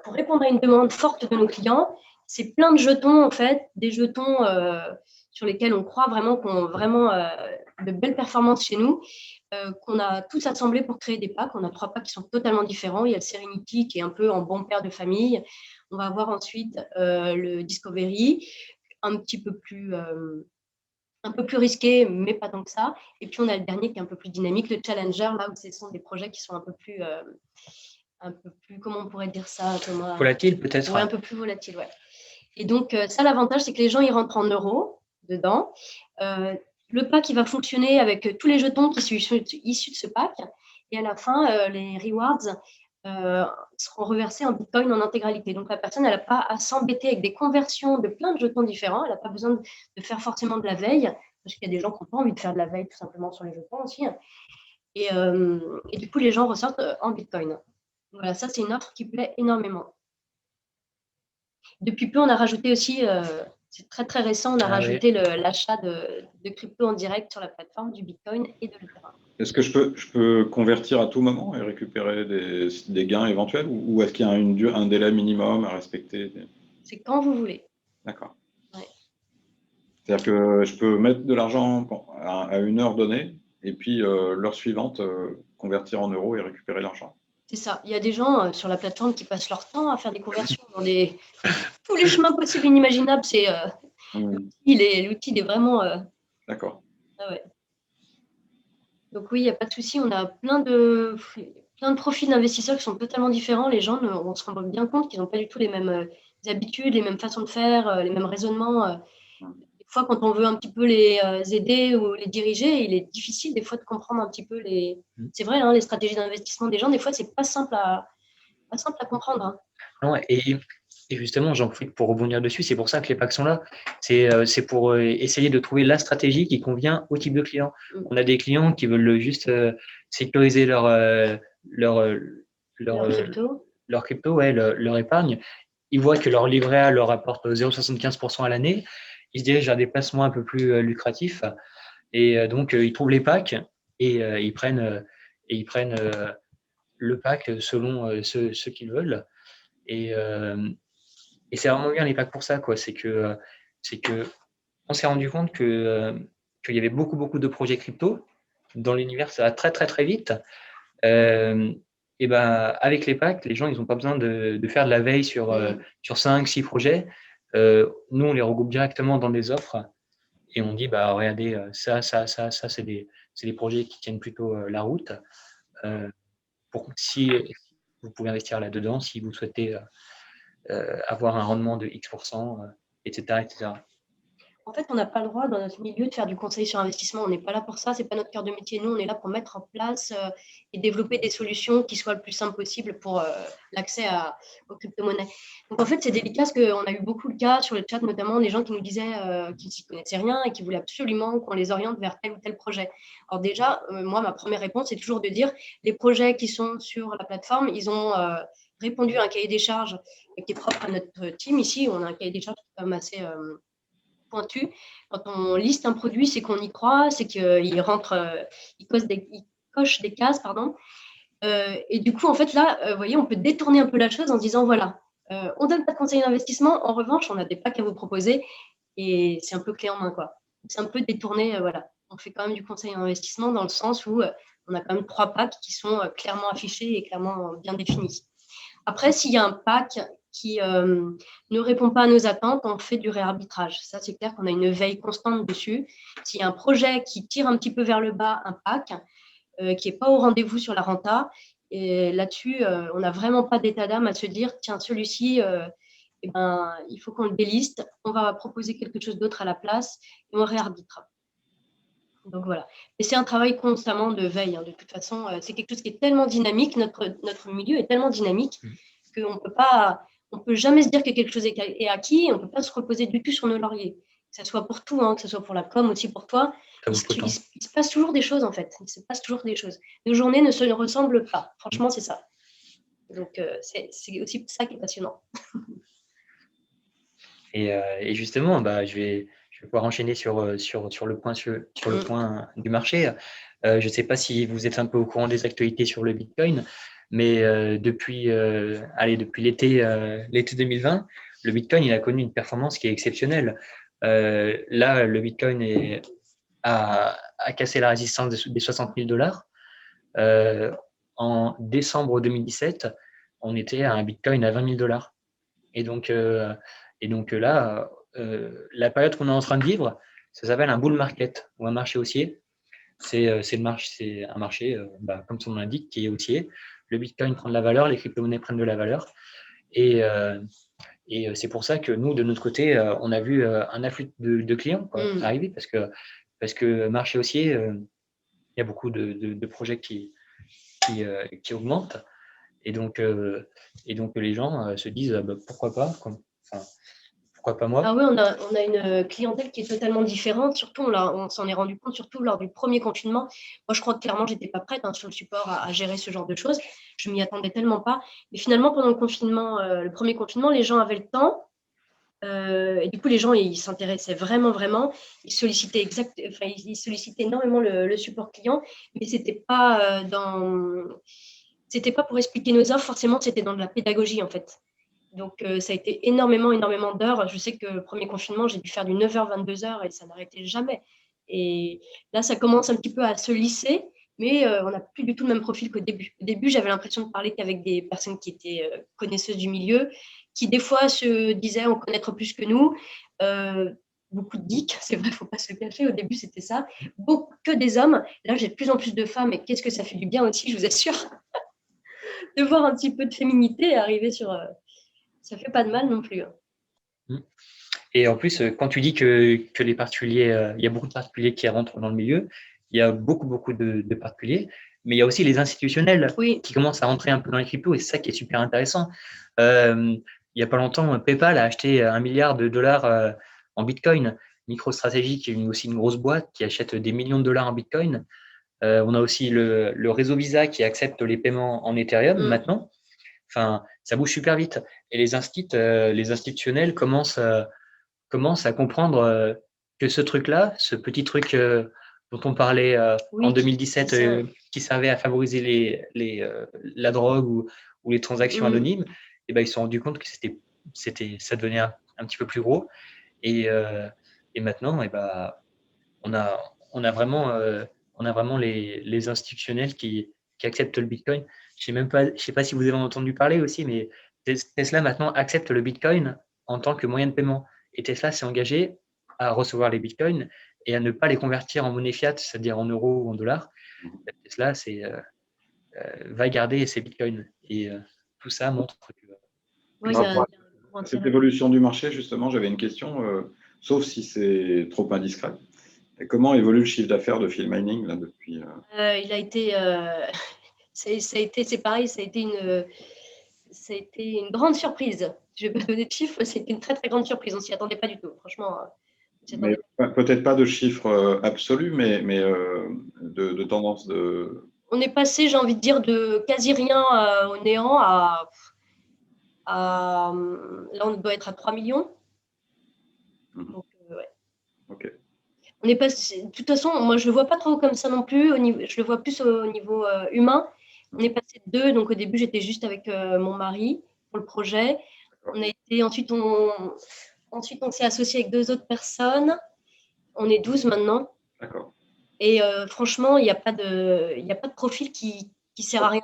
répondre à une demande forte de nos clients. C'est plein de jetons, en fait, des jetons sur lesquels on croit vraiment qu'on a vraiment de belles performances chez nous, qu'on a tous assemblés pour créer des packs. On a 3 packs qui sont totalement différents. Il y a le Serenity qui est un peu en bon père de famille. On va avoir ensuite le Discovery, un peu plus risqué, mais pas tant que ça. Et puis, on a le dernier qui est un peu plus dynamique, le Challenger, là où ce sont des projets qui sont un peu plus, comment on pourrait dire ça, Thomas ? Volatile, peut-être. Oui, un peu plus volatile, ouais. Et donc, ça, l'avantage, c'est que les gens, ils rentrent en euros dedans. Le pack, il va fonctionner avec tous les jetons qui sont issus de ce pack. Et à la fin, les rewards seront reversés en Bitcoin en intégralité. Donc, la personne, elle n'a pas à s'embêter avec des conversions de plein de jetons différents. Elle n'a pas besoin de faire forcément de la veille, parce qu'il y a des gens qui n'ont pas envie de faire de la veille tout simplement sur les jetons aussi. Et du coup, les gens ressortent en Bitcoin. Voilà, ça, c'est une offre qui plaît énormément. Depuis peu, on a rajouté aussi, c'est très très récent, on a rajouté l'achat de crypto en direct sur la plateforme du Bitcoin et de l'Ether. Est-ce que je peux convertir à tout moment et récupérer des gains éventuels ou est-ce qu'il y a un délai minimum à respecter? C'est quand vous voulez. D'accord. Ouais. C'est-à-dire que je peux mettre de l'argent à une heure donnée et puis l'heure suivante convertir en euros et récupérer l'argent. C'est ça. Il y a des gens sur la plateforme qui passent leur temps à faire des conversions dans tous les chemins possibles et inimaginables. C'est l'outil est vraiment… D'accord. Ah ouais. Donc oui, il n'y a pas de souci. On a plein de profils d'investisseurs qui sont totalement différents. Les gens, on se rend bien compte qu'ils n'ont pas du tout les mêmes habitudes, les mêmes façons de faire, les mêmes raisonnements. Des fois, quand on veut un petit peu les aider ou les diriger, il est difficile des fois de comprendre un petit peu C'est vrai, hein, les stratégies d'investissement des gens, des fois, c'est pas simple à comprendre. Hein. Non, et Et justement, j'en profite pour rebondir dessus. C'est pour ça que les packs sont là. C'est pour essayer de trouver la stratégie qui convient au type de client. On a des clients qui veulent juste sécuriser leur, euh, leur, Leur euh, crypto. leur crypto, ouais, leur épargne. Ils voient que leur livret A leur apporte 0,75% à l'année. Ils se dirigent vers des placements un peu plus lucratifs. Et donc, ils trouvent les packs et ils prennent le pack selon ce qu'ils veulent. Et, et c'est vraiment bien les packs pour ça, quoi. C'est que on s'est rendu compte qu'il y avait beaucoup de projets crypto dans l'univers, ça va très très très vite. Et ben avec les packs, les gens ils n'ont pas besoin de faire de la veille sur 5-6 projets. Nous on les regroupe directement dans des offres et on dit bah regardez ça c'est des projets qui tiennent plutôt la route. Si vous pouvez investir là-dedans si vous souhaitez avoir un rendement de X%, etc., etc. En fait, on n'a pas le droit dans notre milieu de faire du conseil sur investissement. On n'est pas là pour ça, c'est pas notre cœur de métier. Nous, on est là pour mettre en place et développer des solutions qui soient le plus simple possible pour l'accès aux crypto-monnaies. Donc en fait, c'est délicat parce qu'on a eu beaucoup de cas sur le chat, notamment des gens qui nous disaient qu'ils s'y connaissaient rien et qui voulaient absolument qu'on les oriente vers tel ou tel projet. Alors déjà, moi, ma première réponse, c'est toujours de dire les projets qui sont sur la plateforme, ils ont répondu à un cahier des charges qui est propre à notre team ici. On a un cahier des charges qui est quand même assez pointu. Quand on liste un produit, c'est qu'on y croit, c'est qu'il rentre, il coche des cases, pardon. Et du coup, en fait, là, vous voyez, on peut détourner un peu la chose en disant, voilà, on donne pas de conseil d'investissement. En revanche, on a des packs à vous proposer et c'est un peu clé en main, quoi. C'est un peu détourné, voilà. On fait quand même du conseil en investissement dans le sens où on a quand même 3 packs qui sont clairement affichés et clairement bien définis. Après, s'il y a un pack qui ne répond pas à nos attentes, on fait du réarbitrage. Ça, c'est clair qu'on a une veille constante dessus. S'il y a un projet qui tire un petit peu vers le bas, un pack, qui n'est pas au rendez-vous sur la renta, et là-dessus, on n'a vraiment pas d'état d'âme à se dire, tiens, celui-ci, eh ben, il faut qu'on le déliste, on va proposer quelque chose d'autre à la place et on réarbitre. Donc voilà. Et c'est un travail constamment de veille. Hein. De toute façon, c'est quelque chose qui est tellement dynamique, notre milieu est tellement dynamique qu'on ne peut jamais se dire que quelque chose est acquis et on ne peut pas se reposer du tout sur nos lauriers. Que ce soit pour tout, hein, que ce soit pour la com aussi pour toi. Il se passe toujours des choses en fait. Il se passe toujours des choses. Nos journées ne se ressemblent pas. Franchement, c'est ça. Donc c'est aussi ça qui est passionnant. Et justement, bah, je vais pouvoir enchaîner sur le point du marché. Je ne sais pas si vous êtes un peu au courant des actualités sur le Bitcoin, mais depuis l'été 2020, le Bitcoin il a connu une performance qui est exceptionnelle. Là, le Bitcoin a cassé la résistance des 60 000 $. En décembre 2017, on était à un Bitcoin à 20 000 $. Et donc là, la période qu'on est en train de vivre, ça s'appelle un bull market ou un marché haussier. C'est un marché, comme son nom l'indique, qui est haussier. Le Bitcoin prend de la valeur, les crypto-monnaies prennent de la valeur. Et c'est pour ça que nous, de notre côté, on a vu un afflux de clients arriver parce que marché haussier, il y a beaucoup de projets qui augmentent. Et donc les gens se disent pourquoi pas, pourquoi pas moi. Ah oui, on a une clientèle qui est totalement différente. Surtout, on s'en est rendu compte, surtout lors du premier confinement. Moi, je crois que clairement, je n'étais pas prête sur le support à gérer ce genre de choses. Je m'y attendais tellement pas. Mais finalement, pendant le confinement, le premier confinement, les gens avaient le temps. Et du coup, les gens, ils s'intéressaient vraiment. Ils sollicitaient énormément le support client, mais c'était pas pour expliquer nos offres, forcément, c'était dans de la pédagogie, en fait. Donc, ça a été énormément d'heures. Je sais que le premier confinement, j'ai dû faire du 9h, 22h et ça n'arrêtait jamais. Et là, ça commence un petit peu à se lisser, mais on n'a plus du tout le même profil qu'au début. Au début, j'avais l'impression de parler qu'avec des personnes qui étaient connaisseuses du milieu, qui des fois se disaient en connaître plus que nous. Beaucoup de geeks, c'est vrai, il ne faut pas se le cacher. Au début, c'était ça. Que des hommes. Là, j'ai de plus en plus de femmes et qu'est-ce que ça fait du bien aussi, je vous assure, de voir un petit peu de féminité arriver sur... ça fait pas de mal non plus. Et en plus, quand tu dis que les particuliers, il y a beaucoup de particuliers qui rentrent dans le milieu, il y a beaucoup de particuliers, mais il y a aussi les institutionnels qui commencent à rentrer un peu dans les cryptos et c'est ça qui est super intéressant. il n'y a pas longtemps, PayPal a acheté 1 milliard de dollars en Bitcoin. MicroStrategy, qui est aussi une grosse boîte qui achète des millions de dollars en Bitcoin. On a aussi le réseau Visa qui accepte les paiements en Ethereum maintenant. Enfin, ça bouge super vite. Et les institutionnels commencent à comprendre que ce truc-là, ce petit truc dont on parlait en 2017, qui servait à favoriser la drogue ou les transactions anonymes, et ben, ils se sont rendus compte que ça devenait un petit peu plus gros. Et maintenant, et ben, on a vraiment les institutionnels qui acceptent le Bitcoin. Je ne sais pas si vous avez entendu parler aussi, mais Tesla maintenant accepte le Bitcoin en tant que moyen de paiement. Et Tesla s'est engagé à recevoir les Bitcoins et à ne pas les convertir en monnaie fiat, c'est-à-dire en euros ou en dollars. Tesla va garder ses Bitcoins. Et tout ça montre que… Cette évolution du marché, justement, j'avais une question, sauf si c'est trop indiscret. Et comment évolue le chiffre d'affaires de Phil Mining là, depuis Il a été… c'est pareil, ça a été une grande surprise. Je ne vais pas donner de chiffres, c'était une très très grande surprise. On ne s'y attendait pas du tout, franchement. Mais peut-être pas de chiffres absolus, mais de tendance de… On est passé, j'ai envie de dire, de quasi rien au néant à là, on doit être à 3 millions. Donc, ouais. Ok. On est passé, de toute façon, moi, je ne le vois pas trop comme ça non plus. Je le vois plus au niveau humain. On est passé de 2. Donc, au début, j'étais juste avec mon mari pour le projet. Ensuite, on s'est associé avec 2 autres personnes. On est 12 maintenant. D'accord. Et franchement, il n'y a pas de profil qui sert à rien.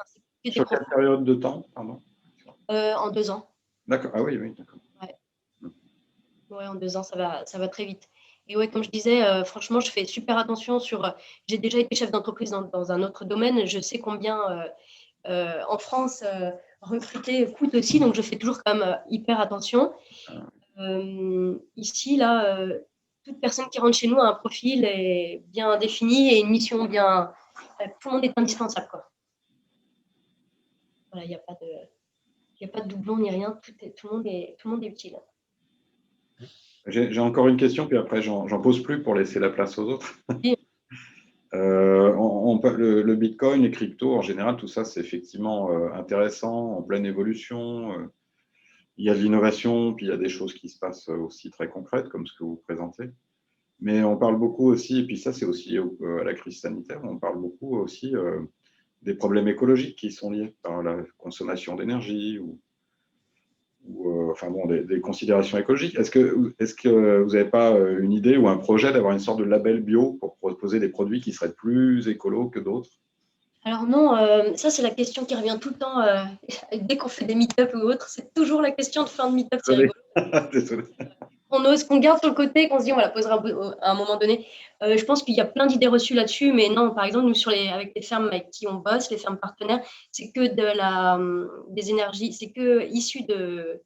Sur quelle période de temps, pardon En 2 ans. D'accord. Ah oui, d'accord. Ouais, en 2 ans, ça va très vite. Et ouais, comme je disais, franchement, je fais super attention j'ai déjà été chef d'entreprise dans un autre domaine. Je sais combien en France recruter coûte aussi, donc je fais toujours quand même hyper attention. Ici, là, toute personne qui rentre chez nous a un profil bien défini et une mission bien. Tout le monde est indispensable, quoi. Voilà, il n'y a pas de doublon ni rien. Tout le monde est utile. J'ai encore une question, puis après, j'en pose plus pour laisser la place aux autres. Oui. Le Bitcoin, les cryptos, en général, tout ça, c'est effectivement intéressant, en pleine évolution. Il y a de l'innovation, puis il y a des choses qui se passent aussi très concrètes, comme ce que vous présentez. Mais on parle beaucoup aussi, et puis ça, c'est aussi à la crise sanitaire, on parle beaucoup aussi des problèmes écologiques qui sont liés par la consommation d'énergie ou enfin bon, des considérations écologiques. Est-ce que vous n'avez pas une idée ou un projet d'avoir une sorte de label bio pour proposer des produits qui seraient plus écolos que d'autres? Alors non, ça c'est la question qui revient tout le temps dès qu'on fait des meet-up ou autres. C'est toujours la question de fin de meet-up, c'est rigolo. Désolé. Qu'on garde sur le côté, qu'on se dit on va la posera à un moment donné. Je pense qu'il y a plein d'idées reçues là-dessus, mais non, par exemple, nous, avec les fermes avec qui on bosse, les fermes partenaires, c'est que des énergies, c'est que issu de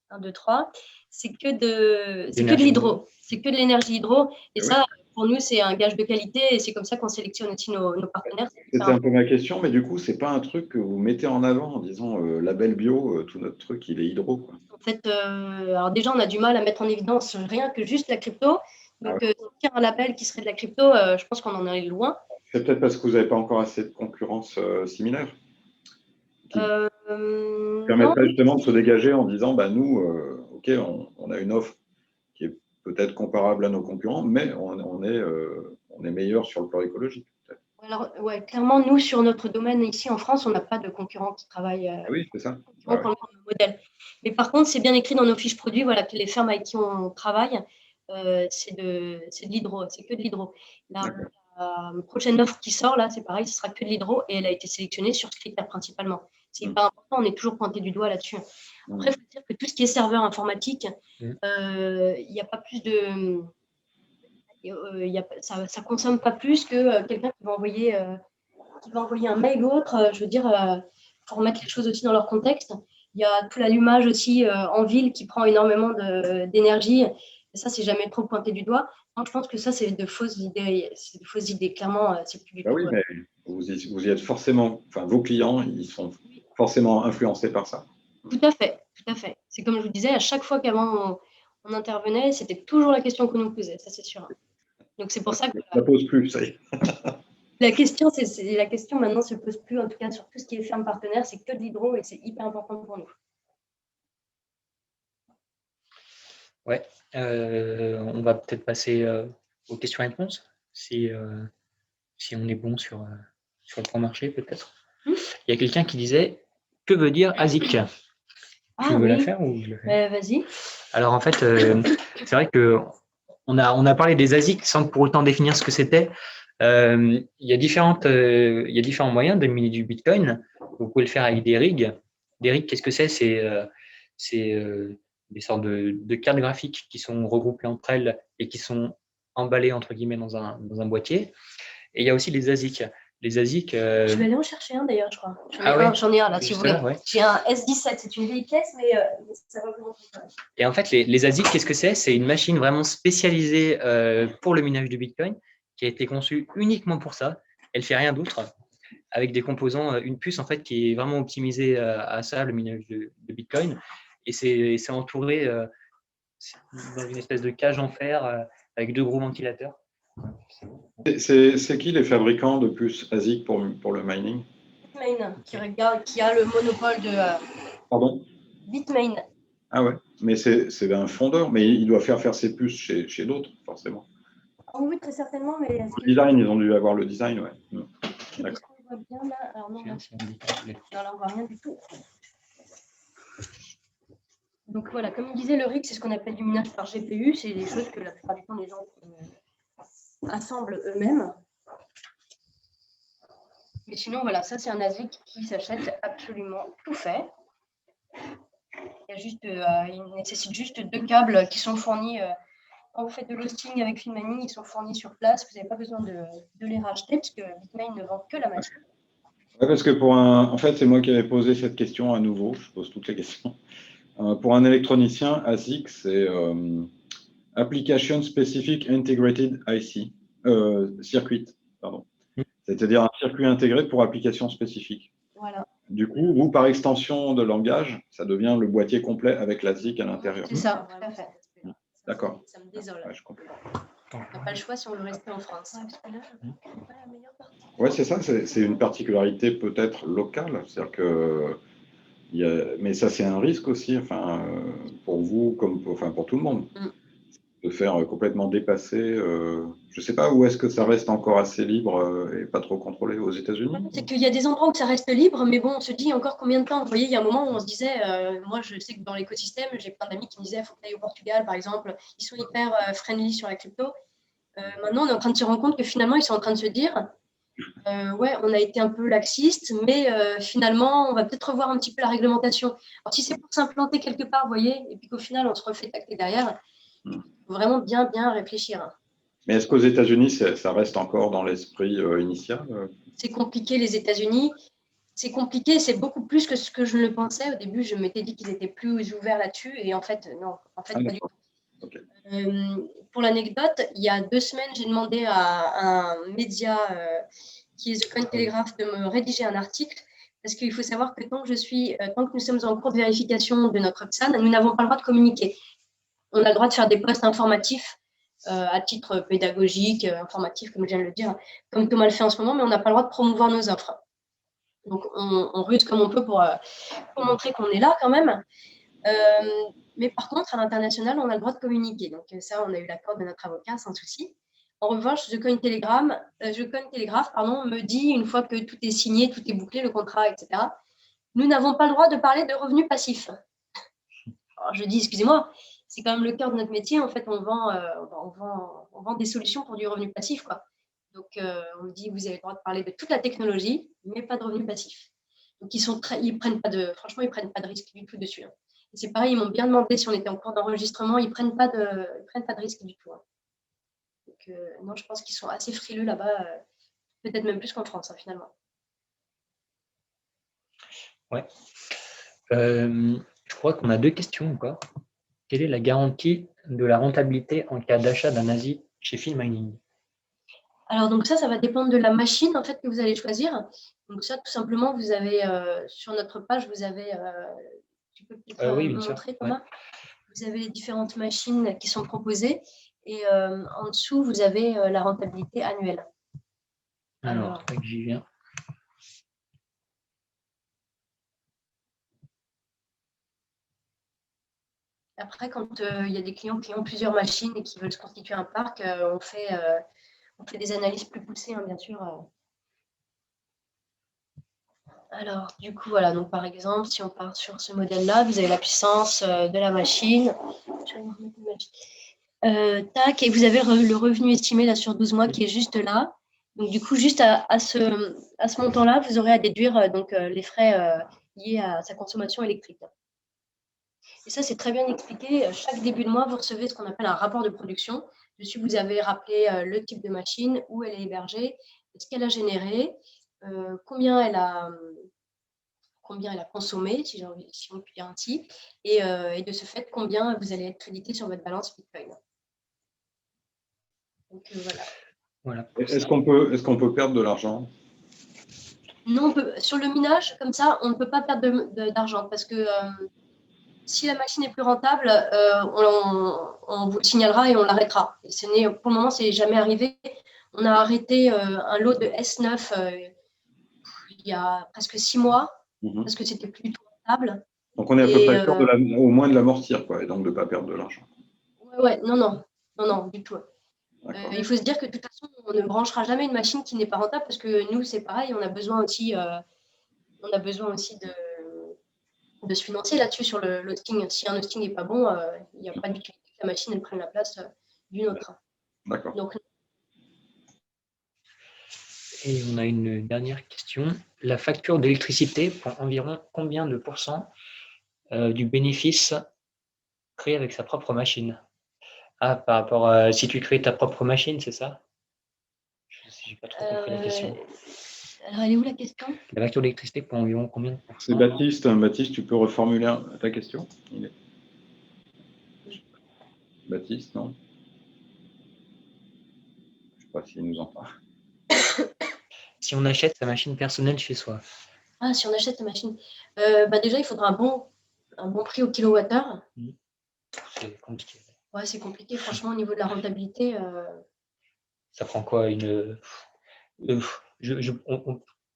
1, 2, 3, c'est que de l'hydro, c'est que de l'énergie hydro. Et ça, pour nous, c'est un gage de qualité et c'est comme ça qu'on sélectionne aussi nos partenaires. C'était un peu ma question, mais du coup, c'est pas un truc que vous mettez en avant en disant label bio, tout notre truc, il est hydro, quoi. En fait, alors déjà, on a du mal à mettre en évidence rien que juste la crypto. Donc, sortir un label qui serait de la crypto, je pense qu'on en est loin. C'est peut-être parce que vous n'avez pas encore assez de concurrence similaire qui permettrait justement de se dégager en disant, bah, nous, OK, on a une offre qui est peut-être comparable à nos concurrents, mais on est meilleur sur le plan écologique. Alors, ouais, clairement, nous, sur notre domaine ici en France, on n'a pas de concurrents qui travaillent oui, c'est ça. Pour le même modèle. Mais par contre, c'est bien écrit dans nos fiches produits, voilà, que les fermes avec qui on travaille, c'est de l'hydro, c'est que de l'hydro. La prochaine offre qui sort, là, c'est pareil, ce sera que de l'hydro et elle a été sélectionnée sur ce critère principalement. C'est hyper important, on est toujours pointé du doigt là-dessus. Après, il faut dire que tout ce qui est serveur informatique, il n'y a pas plus de… ça consomme pas plus que quelqu'un qui va envoyer un mail ou autre. Je veux dire, pour remettre les choses aussi dans leur contexte, il y a tout l'allumage aussi en ville qui prend énormément d'énergie. Et ça, c'est jamais trop pointé du doigt. Donc, je pense que ça, c'est de fausses idées. Clairement, c'est plus du tout. Oui, mais vous y êtes forcément, enfin, vos clients, ils sont forcément influencés par ça. Tout à fait, tout à fait. C'est comme je vous disais, à chaque fois qu'avant on intervenait, c'était toujours la question qu'on nous posait, ça c'est sûr. Donc c'est pour ça que la pose plus, ça y est. la question maintenant se pose plus, en tout cas sur tout ce qui est ferme partenaire, c'est que de l'hydro et c'est hyper important pour nous. Ouais, on va peut-être passer aux questions-réponses, si on est bon sur le grand marché, peut-être. Il y a quelqu'un qui disait « Que veut dire ASIC ?» Tu veux la faire ou je le fais? Vas-y. Alors en fait, c'est vrai qu'on a parlé des ASIC sans pour autant définir ce que c'était. Il y a différents moyens de miner du Bitcoin. Vous pouvez le faire avec des rigs. Des rigs, qu'est-ce que c'est? C'est des sortes de cartes graphiques qui sont regroupées entre elles et qui sont emballées entre guillemets dans un boîtier. Et il y a aussi les ASIC. Les ASIC. Je vais aller en chercher un d'ailleurs, je crois. J'en ai un là, si vous voulez. Ouais. J'ai un S17, c'est une vieille caisse, mais ça va vous montrer. Et en fait, les ASIC, qu'est-ce que c'est? C'est une machine vraiment spécialisée pour le minage du Bitcoin, qui a été conçue uniquement pour ça. Elle fait rien d'autre, avec des composants, une puce en fait qui est vraiment optimisée à ça, le minage de Bitcoin. Et c'est entouré dans une espèce de cage en fer avec 2 gros ventilateurs. C'est qui les fabricants de puces ASIC pour le mining? Bitmain, qui a le monopole de. Pardon? Bitmain. Ah ouais, mais c'est un fondeur, mais il doit faire ses puces chez d'autres, forcément. Oui, très certainement, mais. Le design, ils ont dû avoir le design, ouais. Est-ce qu'on voit bien là? Alors non, là on voit rien du tout. Donc voilà, comme il disait, le rig, c'est ce qu'on appelle du minage par GPU. C'est des choses que la plupart du temps les gens assemblent eux-mêmes. Mais sinon, voilà, ça c'est un ASIC qui s'achète absolument tout fait. Il nécessite juste 2 câbles qui sont fournis. Quand vous faites de l'hosting avec FilmMining, ils sont fournis sur place. Vous n'avez pas besoin de les racheter parce que Bitmain ne vend que la machine. Ouais, parce que en fait, c'est moi qui avais posé cette question à nouveau. Je pose toutes les questions. Pour un électronicien, ASIC, c'est Application Specific Integrated IC, circuit, pardon. C'est-à-dire un circuit intégré pour application spécifique. Voilà. Du coup, vous, par extension de langage, ça devient le boîtier complet avec l'ASIC à l'intérieur. C'est ça, tout à fait. D'accord. Ça me désole. Ouais, je comprends. On n'a pas le choix si on veut rester en France. Oui, c'est ça, c'est une particularité peut-être locale. C'est-à-dire que mais ça, c'est un risque aussi, pour vous comme pour tout le monde, de faire complètement dépasser. Je ne sais pas où est-ce que ça reste encore assez libre et pas trop contrôlé aux États-Unis. C'est qu'il y a des endroits où ça reste libre, mais bon, on se dit encore combien de temps. Vous voyez, il y a un moment où on se disait, moi je sais que dans l'écosystème, j'ai plein d'amis qui me disaient, il faut que tu ailles au Portugal, par exemple, ils sont hyper friendly sur la crypto. Maintenant, on est en train de se rendre compte que finalement, ils sont en train de se dire, ouais, on a été un peu laxiste, mais finalement, on va peut-être revoir un petit peu la réglementation. Alors, si c'est pour s'implanter quelque part, vous voyez, et puis qu'au final, on se refait tacler derrière, il faut vraiment bien réfléchir. Mais est-ce qu'aux États-Unis, ça reste encore dans l'esprit initial? C'est compliqué, les États-Unis. C'est compliqué, c'est beaucoup plus que ce que je le pensais. Au début, je m'étais dit qu'ils étaient plus ouverts là-dessus, et en fait, non, pas du tout. Okay. Pour l'anecdote, il y a 2 semaines, j'ai demandé à un média qui est The Cointelegraph de me rédiger un article, parce qu'il faut savoir que tant que nous sommes en cours de vérification de notre PSAN, nous n'avons pas le droit de communiquer. On a le droit de faire des posts informatifs à titre pédagogique, informatif, comme je viens de le dire, comme Thomas le fait en ce moment, mais on n'a pas le droit de promouvoir nos offres. Donc, on ruse comme on peut pour montrer qu'on est là quand même. Mais par contre, à l'international, on a le droit de communiquer. Donc ça, on a eu l'accord de notre avocat sans souci. En revanche, The Cointelegraph me dit, une fois que tout est signé, tout est bouclé, le contrat, etc., nous n'avons pas le droit de parler de revenus passifs. Alors, je dis, excusez-moi, c'est quand même le cœur de notre métier. En fait, on vend des solutions pour du revenu passif, quoi. Donc, on me dit, vous avez le droit de parler de toute la technologie, mais pas de revenus passifs. Donc, ils prennent pas de risque du tout dessus. Hein. C'est pareil, ils m'ont bien demandé si on était en cours d'enregistrement, ils prennent pas de risque du tout. Hein. Donc, non, je pense qu'ils sont assez frileux là-bas, peut-être même plus qu'en France, hein, finalement. Ouais. Je crois qu'on a 2 questions encore. Quelle est la garantie de la rentabilité en cas d'achat d'un ASIC chez FilmMining? Alors, donc ça va dépendre de la machine en fait que vous allez choisir. Donc ça, tout simplement, vous avez sur notre page, vous avez Tu peux peut-être Oui, bien sûr. montrer, Ouais. Thomas. Vous avez les différentes machines qui sont proposées et en dessous, vous avez la rentabilité annuelle. Alors, j'y viens. Après, quand il y a des clients qui ont plusieurs machines et qui veulent se constituer un parc, on fait des analyses plus poussées, hein, bien sûr. Alors, du coup, voilà. Donc, par exemple, si on part sur ce modèle-là, vous avez la puissance de la machine. Je vais remettre une machine. Tac, et vous avez le revenu estimé là sur 12 mois qui est juste là. Donc, du coup, juste à ce montant-là, vous aurez à déduire les frais liés à sa consommation électrique. Et ça, c'est très bien expliqué. Chaque début de mois, vous recevez ce qu'on appelle un rapport de production. Dessus, vous avez rappelé le type de machine, où elle est hébergée, ce qu'elle a généré, combien elle a consommé, si on peut dire ainsi, et de ce fait, combien vous allez être crédité sur votre balance Bitcoin. Donc, voilà. Est-ce qu'on peut perdre de l'argent? Non, sur le minage, comme ça, on ne peut pas perdre d'argent parce que si la machine est plus rentable, on vous le signalera et on l'arrêtera. Pour le moment, c'est jamais arrivé. On a arrêté un lot de S9 il y a presque 6 mois parce que c'était plus du tout rentable. Donc, on est à peu près sûr au moins de l'amortir, quoi, et donc de ne pas perdre de l'argent. Non, du tout. Il faut se dire que de toute façon, on ne branchera jamais une machine qui n'est pas rentable parce que nous, c'est pareil, on a besoin aussi de se financer là-dessus sur le hosting. Si un hosting n'est pas bon, il n'y a pas d'utilité que la machine elle prenne la place d'une autre. D'accord. Donc, et on a une dernière question. La facture d'électricité prend environ combien de pourcents du bénéfice créé avec sa propre machine? Ah, par rapport à si tu crées ta propre machine, c'est ça? Je n'ai pas trop compris la question. Alors, elle est où la question? La facture d'électricité prend environ combien de pourcents? C'est Baptiste. Baptiste, tu peux reformuler ta question? Baptiste, non? Je ne sais pas s'il nous entend. Si on achète sa machine personnelle chez soi. Ah, si on achète sa machine. Déjà, il faudra un bon prix au kilowattheure. C'est compliqué. Ouais, c'est compliqué. Franchement, au niveau de la rentabilité. Ça prend quoi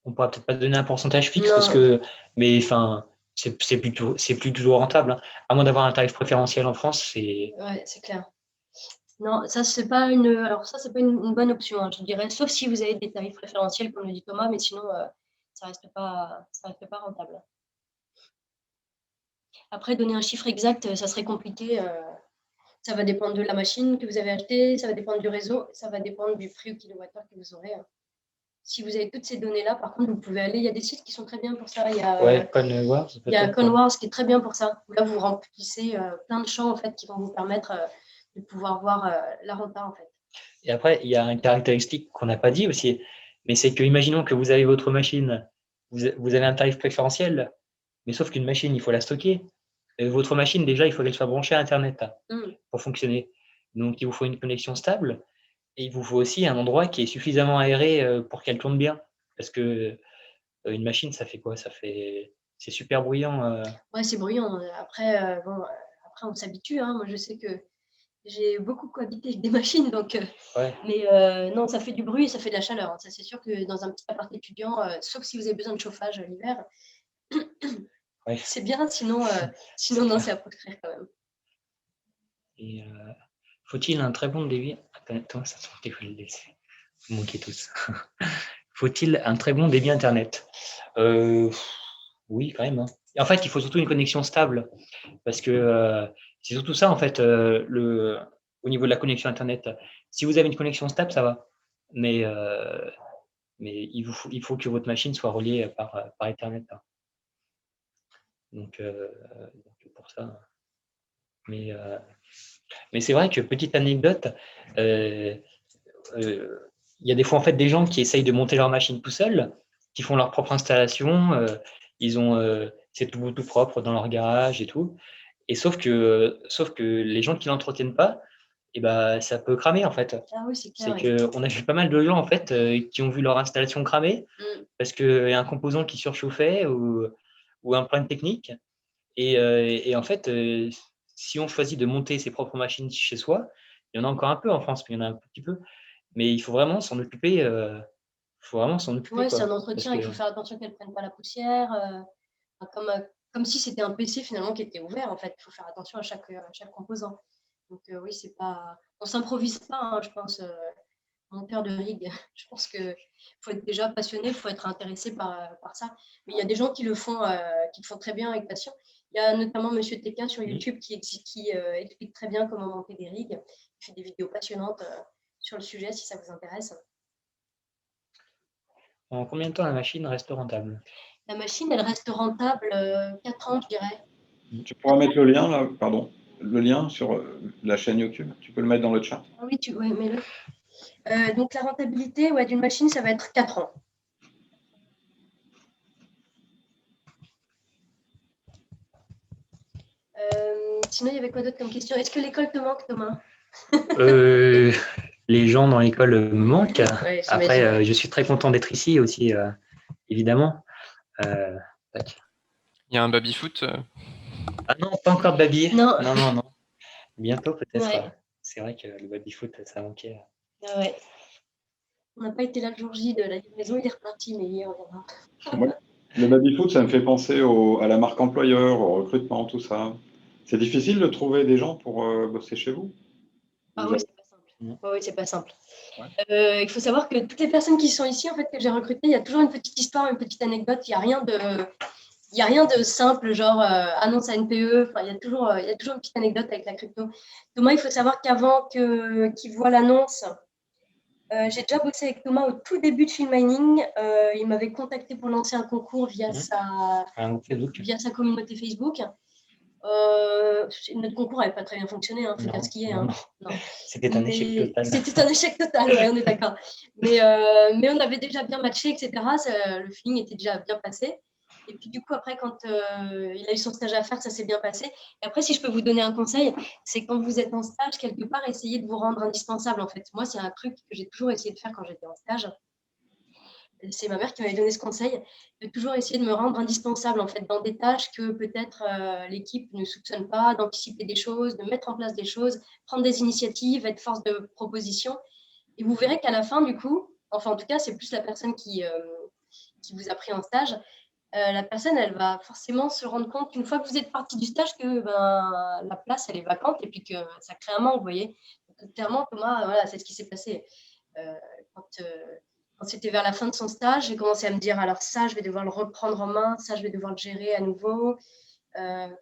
on pourra peut-être pas donner un pourcentage fixe mais enfin, c'est plus toujours rentable. Hein. À moins d'avoir un tarif préférentiel en France, c'est. Ouais, c'est clair. Non, ça c'est pas une bonne option, hein, je dirais, sauf si vous avez des tarifs préférentiels comme le dit Thomas, mais sinon ça reste pas rentable. Après, donner un chiffre exact, ça serait compliqué. Ça va dépendre de la machine que vous avez achetée, ça va dépendre du réseau, ça va dépendre du prix au kilowattheure que vous aurez. Si vous avez toutes ces données-là, par contre, vous pouvez aller. Il y a des sites qui sont très bien pour ça. Il y a Conwars, il y a Conwars qui est très bien pour ça. Là, vous remplissez plein de champs en fait qui vont vous permettre de pouvoir voir la renta en fait. Et après, il y a une caractéristique qu'on n'a pas dit aussi, mais c'est que, imaginons que vous avez votre machine, vous avez un tarif préférentiel, mais sauf qu'une machine, il faut la stocker. Et votre machine, déjà, il faut qu'elle soit branchée à Internet pour fonctionner. Donc, il vous faut une connexion stable et il vous faut aussi un endroit qui est suffisamment aéré pour qu'elle tourne bien. Parce que une machine, ça fait quoi? C'est super bruyant. Ouais, c'est bruyant. Après, on s'habitue. Hein. Moi, je sais que j'ai beaucoup cohabité avec des machines, donc. Mais non, ça fait du bruit et ça fait de la chaleur. Hein. Ça, c'est sûr que dans un petit appart étudiant, sauf si vous avez besoin de chauffage l'hiver, c'est bien. Sinon, non, c'est à proscrire quand même. Et faut-il un très bon débit? Attends, ça se fait, le laisser. Vous manquez tous. Faut-il un très bon débit Internet? Oui, quand même. Hein. Et en fait, il faut surtout une connexion stable. Parce que c'est surtout ça, en fait, au niveau de la connexion Internet. Si vous avez une connexion stable, ça va. Mais il faut que votre machine soit reliée par Ethernet. Hein. Donc, pour ça. Mais c'est vrai que, petite anecdote, il y a des fois en fait des gens qui essayent de monter leur machine tout seuls, qui font leur propre installation, ils ont c'est tout propre dans leur garage et tout, et sauf que les gens qui l'entretiennent pas, et ça peut cramer en fait. Ah oui, c'est clair. On a vu pas mal de gens en fait qui ont vu leur installation cramer parce qu'il y a un composant qui surchauffait ou un problème technique. Et en fait, si on choisit de monter ses propres machines chez soi, il y en a encore un peu en France, mais il y en a un petit peu. Mais il faut vraiment s'en occuper. Ouais, c'est Quoi. un Parce entretien, que, il faut faire attention qu'elles ne prennent pas la poussière, comme si c'était un PC finalement qui était ouvert en fait. Il faut faire attention à chaque composant. Donc oui, c'est pas, on s'improvise pas, hein, je pense, monteur de rig. Je pense que faut être déjà passionné, il faut être intéressé par ça. Mais il y a des gens qui le font très bien avec passion. Il y a notamment Monsieur TK sur YouTube qui explique très bien comment monter des rigs. Il fait des vidéos passionnantes sur le sujet si ça vous intéresse. en combien de temps la machine reste rentable? La machine, elle reste rentable 4 ans, je dirais. Tu pourras mettre le lien, là, pardon, le lien sur la chaîne YouTube. Tu peux le mettre dans le chat. Ah oui, ouais, mets-le. Donc la rentabilité d'une machine, ça va être 4 ans. Sinon, il y avait quoi d'autre comme question? Est-ce que l'école te manque, Thomas? Les gens dans l'école me manquent. Ouais, Après, je suis très content d'être ici aussi, évidemment. Tac. Il y a un baby-foot. Ah non, pas encore de baby. Non. Non. Bientôt peut-être. Ouais. C'est vrai que le baby-foot, ça manquait. Ah ouais. On n'a pas été là le jour J de la livraison, il est reparti, mais hier, on viendra. Ouais. Le baby-foot, ça me fait penser à la marque employeur, au recrutement, tout ça. C'est difficile de trouver des gens pour bosser chez vous? Ah oui, c'est pas simple. Oui, c'est pas simple. Ouais. Il faut savoir que toutes les personnes qui sont ici, en fait, que j'ai recrutées, il y a toujours une petite histoire, une petite anecdote. Il n'y a rien de simple, genre annonce à NPE. Enfin, il y a toujours une petite anecdote avec la crypto. Thomas, il faut savoir qu'avant qu'il voit l'annonce, j'ai déjà bossé avec Thomas au tout début de Film Mining. Il m'avait contacté pour lancer un concours via sa communauté Facebook. Notre concours n'avait pas très bien fonctionné, il faut dire ce qu'il y a. Non. C'était un échec total. C'était un échec total, ouais, on est d'accord. Mais on avait déjà bien matché, etc. Le feeling était déjà bien passé. Et puis du coup, après, quand il a eu son stage à faire, ça s'est bien passé. Et après, si je peux vous donner un conseil, c'est quand vous êtes en stage, quelque part, essayez de vous rendre indispensable, en fait. Moi, c'est un truc que j'ai toujours essayé de faire quand j'étais en stage. C'est ma mère qui m'avait donné ce conseil, de toujours essayer de me rendre indispensable en fait, dans des tâches que peut-être l'équipe ne soupçonne pas, d'anticiper des choses, de mettre en place des choses, prendre des initiatives, être force de proposition. Et vous verrez qu'à la fin, du coup, enfin en tout cas, c'est plus la personne qui vous a pris en stage, la personne, elle va forcément se rendre compte qu'une fois que vous êtes parti du stage, que la place, elle est vacante et puis que ça crée un manque, vous voyez. Donc, clairement, Thomas, voilà, c'est ce qui s'est passé. Quand c'était vers la fin de son stage, j'ai commencé à me dire, alors ça, je vais devoir le reprendre en main, ça, je vais devoir le gérer à nouveau.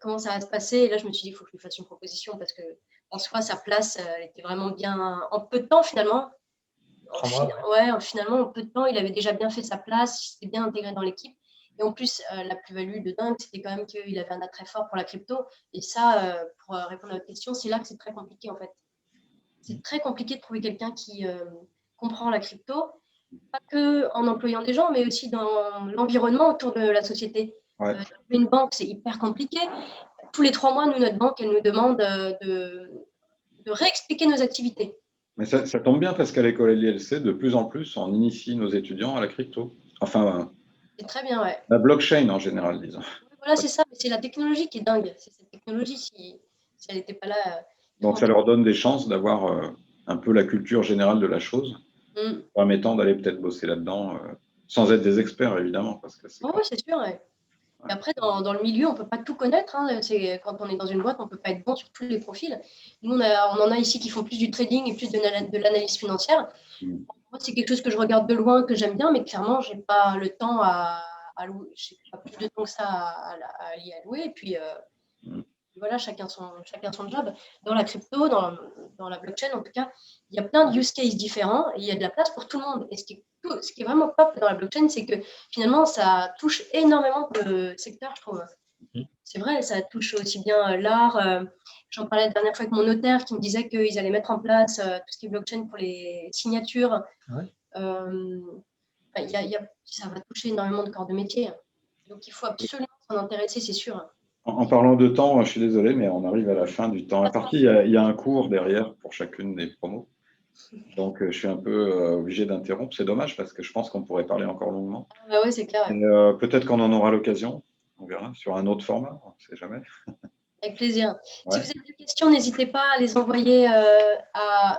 Comment ça va se passer? Et là, je me suis dit, il faut que je lui fasse une proposition parce qu'en soi, sa place, elle était vraiment bien en peu de temps, finalement. Finalement, en peu de temps, il avait déjà bien fait sa place, il s'était bien intégré dans l'équipe. Et en plus, la plus-value de dingue, c'était quand même qu'il avait un attrait fort pour la crypto. Et ça, pour répondre à votre question, c'est là que c'est très compliqué, en fait. C'est très compliqué de trouver quelqu'un qui comprend la crypto, pas que en employant des gens, mais aussi dans l'environnement autour de la société. Ouais. Une banque, c'est hyper compliqué. Tous les 3 mois, nous, notre banque, elle nous demande de réexpliquer nos activités. Mais ça tombe bien parce qu'à l'école LILC, de plus en plus, on initie nos étudiants à la crypto. Enfin, c'est très bien, ouais. La blockchain en général, disons. Voilà, c'est ça, mais c'est la technologie qui est dingue. C'est cette technologie, si elle n'était pas là. Donc, ça leur donne des chances d'avoir un peu la culture générale de la chose, permettant d'aller peut-être bosser là-dedans, sans être des experts, évidemment. Oui, c'est sûr. Ouais. Et après, dans le milieu, on ne peut pas tout connaître. Quand on est dans une boîte, on ne peut pas être bon sur tous les profils. Nous, on en a ici qui font plus du trading et plus de l'analyse financière. Moi, c'est quelque chose que je regarde de loin, que j'aime bien, mais clairement, je n'ai pas le temps à louer. Je n'ai pas plus de temps que ça à y allouer. Et puis, voilà, chacun son job. Dans la crypto, dans la blockchain, en tout cas, il y a plein de use cases différents et il y a de la place pour tout le monde. Et ce qui est vraiment top dans la blockchain, c'est que finalement, ça touche énormément de secteurs, je trouve. C'est vrai, ça touche aussi bien l'art. J'en parlais la dernière fois avec mon notaire qui me disait qu'ils allaient mettre en place tout ce qui est blockchain pour les signatures. Ça va toucher énormément de corps de métier. Donc, il faut absolument s'en intéresser, c'est sûr. En parlant de temps, je suis désolé, mais on arrive à la fin du temps imparti. Il y a un cours derrière pour chacune des promos. Donc, je suis un peu obligé d'interrompre. C'est dommage parce que je pense qu'on pourrait parler encore longuement. Oui, c'est clair. Peut-être qu'on en aura l'occasion. On verra sur un autre format, on ne sait jamais. Avec plaisir. Ouais. Si vous avez des questions, n'hésitez pas à les envoyer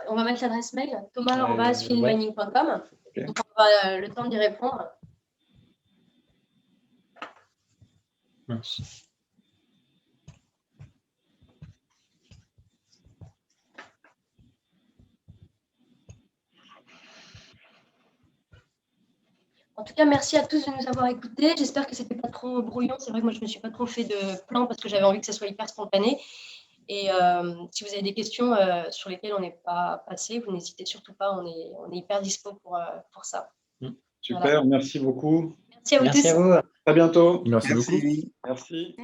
on va mettre l'adresse mail, thomas@filmmining.com. Ok. Donc, on aura le temps d'y répondre. Mince. En tout cas, merci à tous de nous avoir écoutés. J'espère que c'était pas trop brouillon. C'est vrai que moi, je me suis pas trop fait de plan parce que j'avais envie que ça soit hyper spontané. Et si vous avez des questions sur lesquelles on n'est pas passé, vous n'hésitez surtout pas. On est hyper dispo pour ça. Super, voilà. Merci beaucoup. Merci à vous tous. Merci à vous. À bientôt. Merci beaucoup. Merci.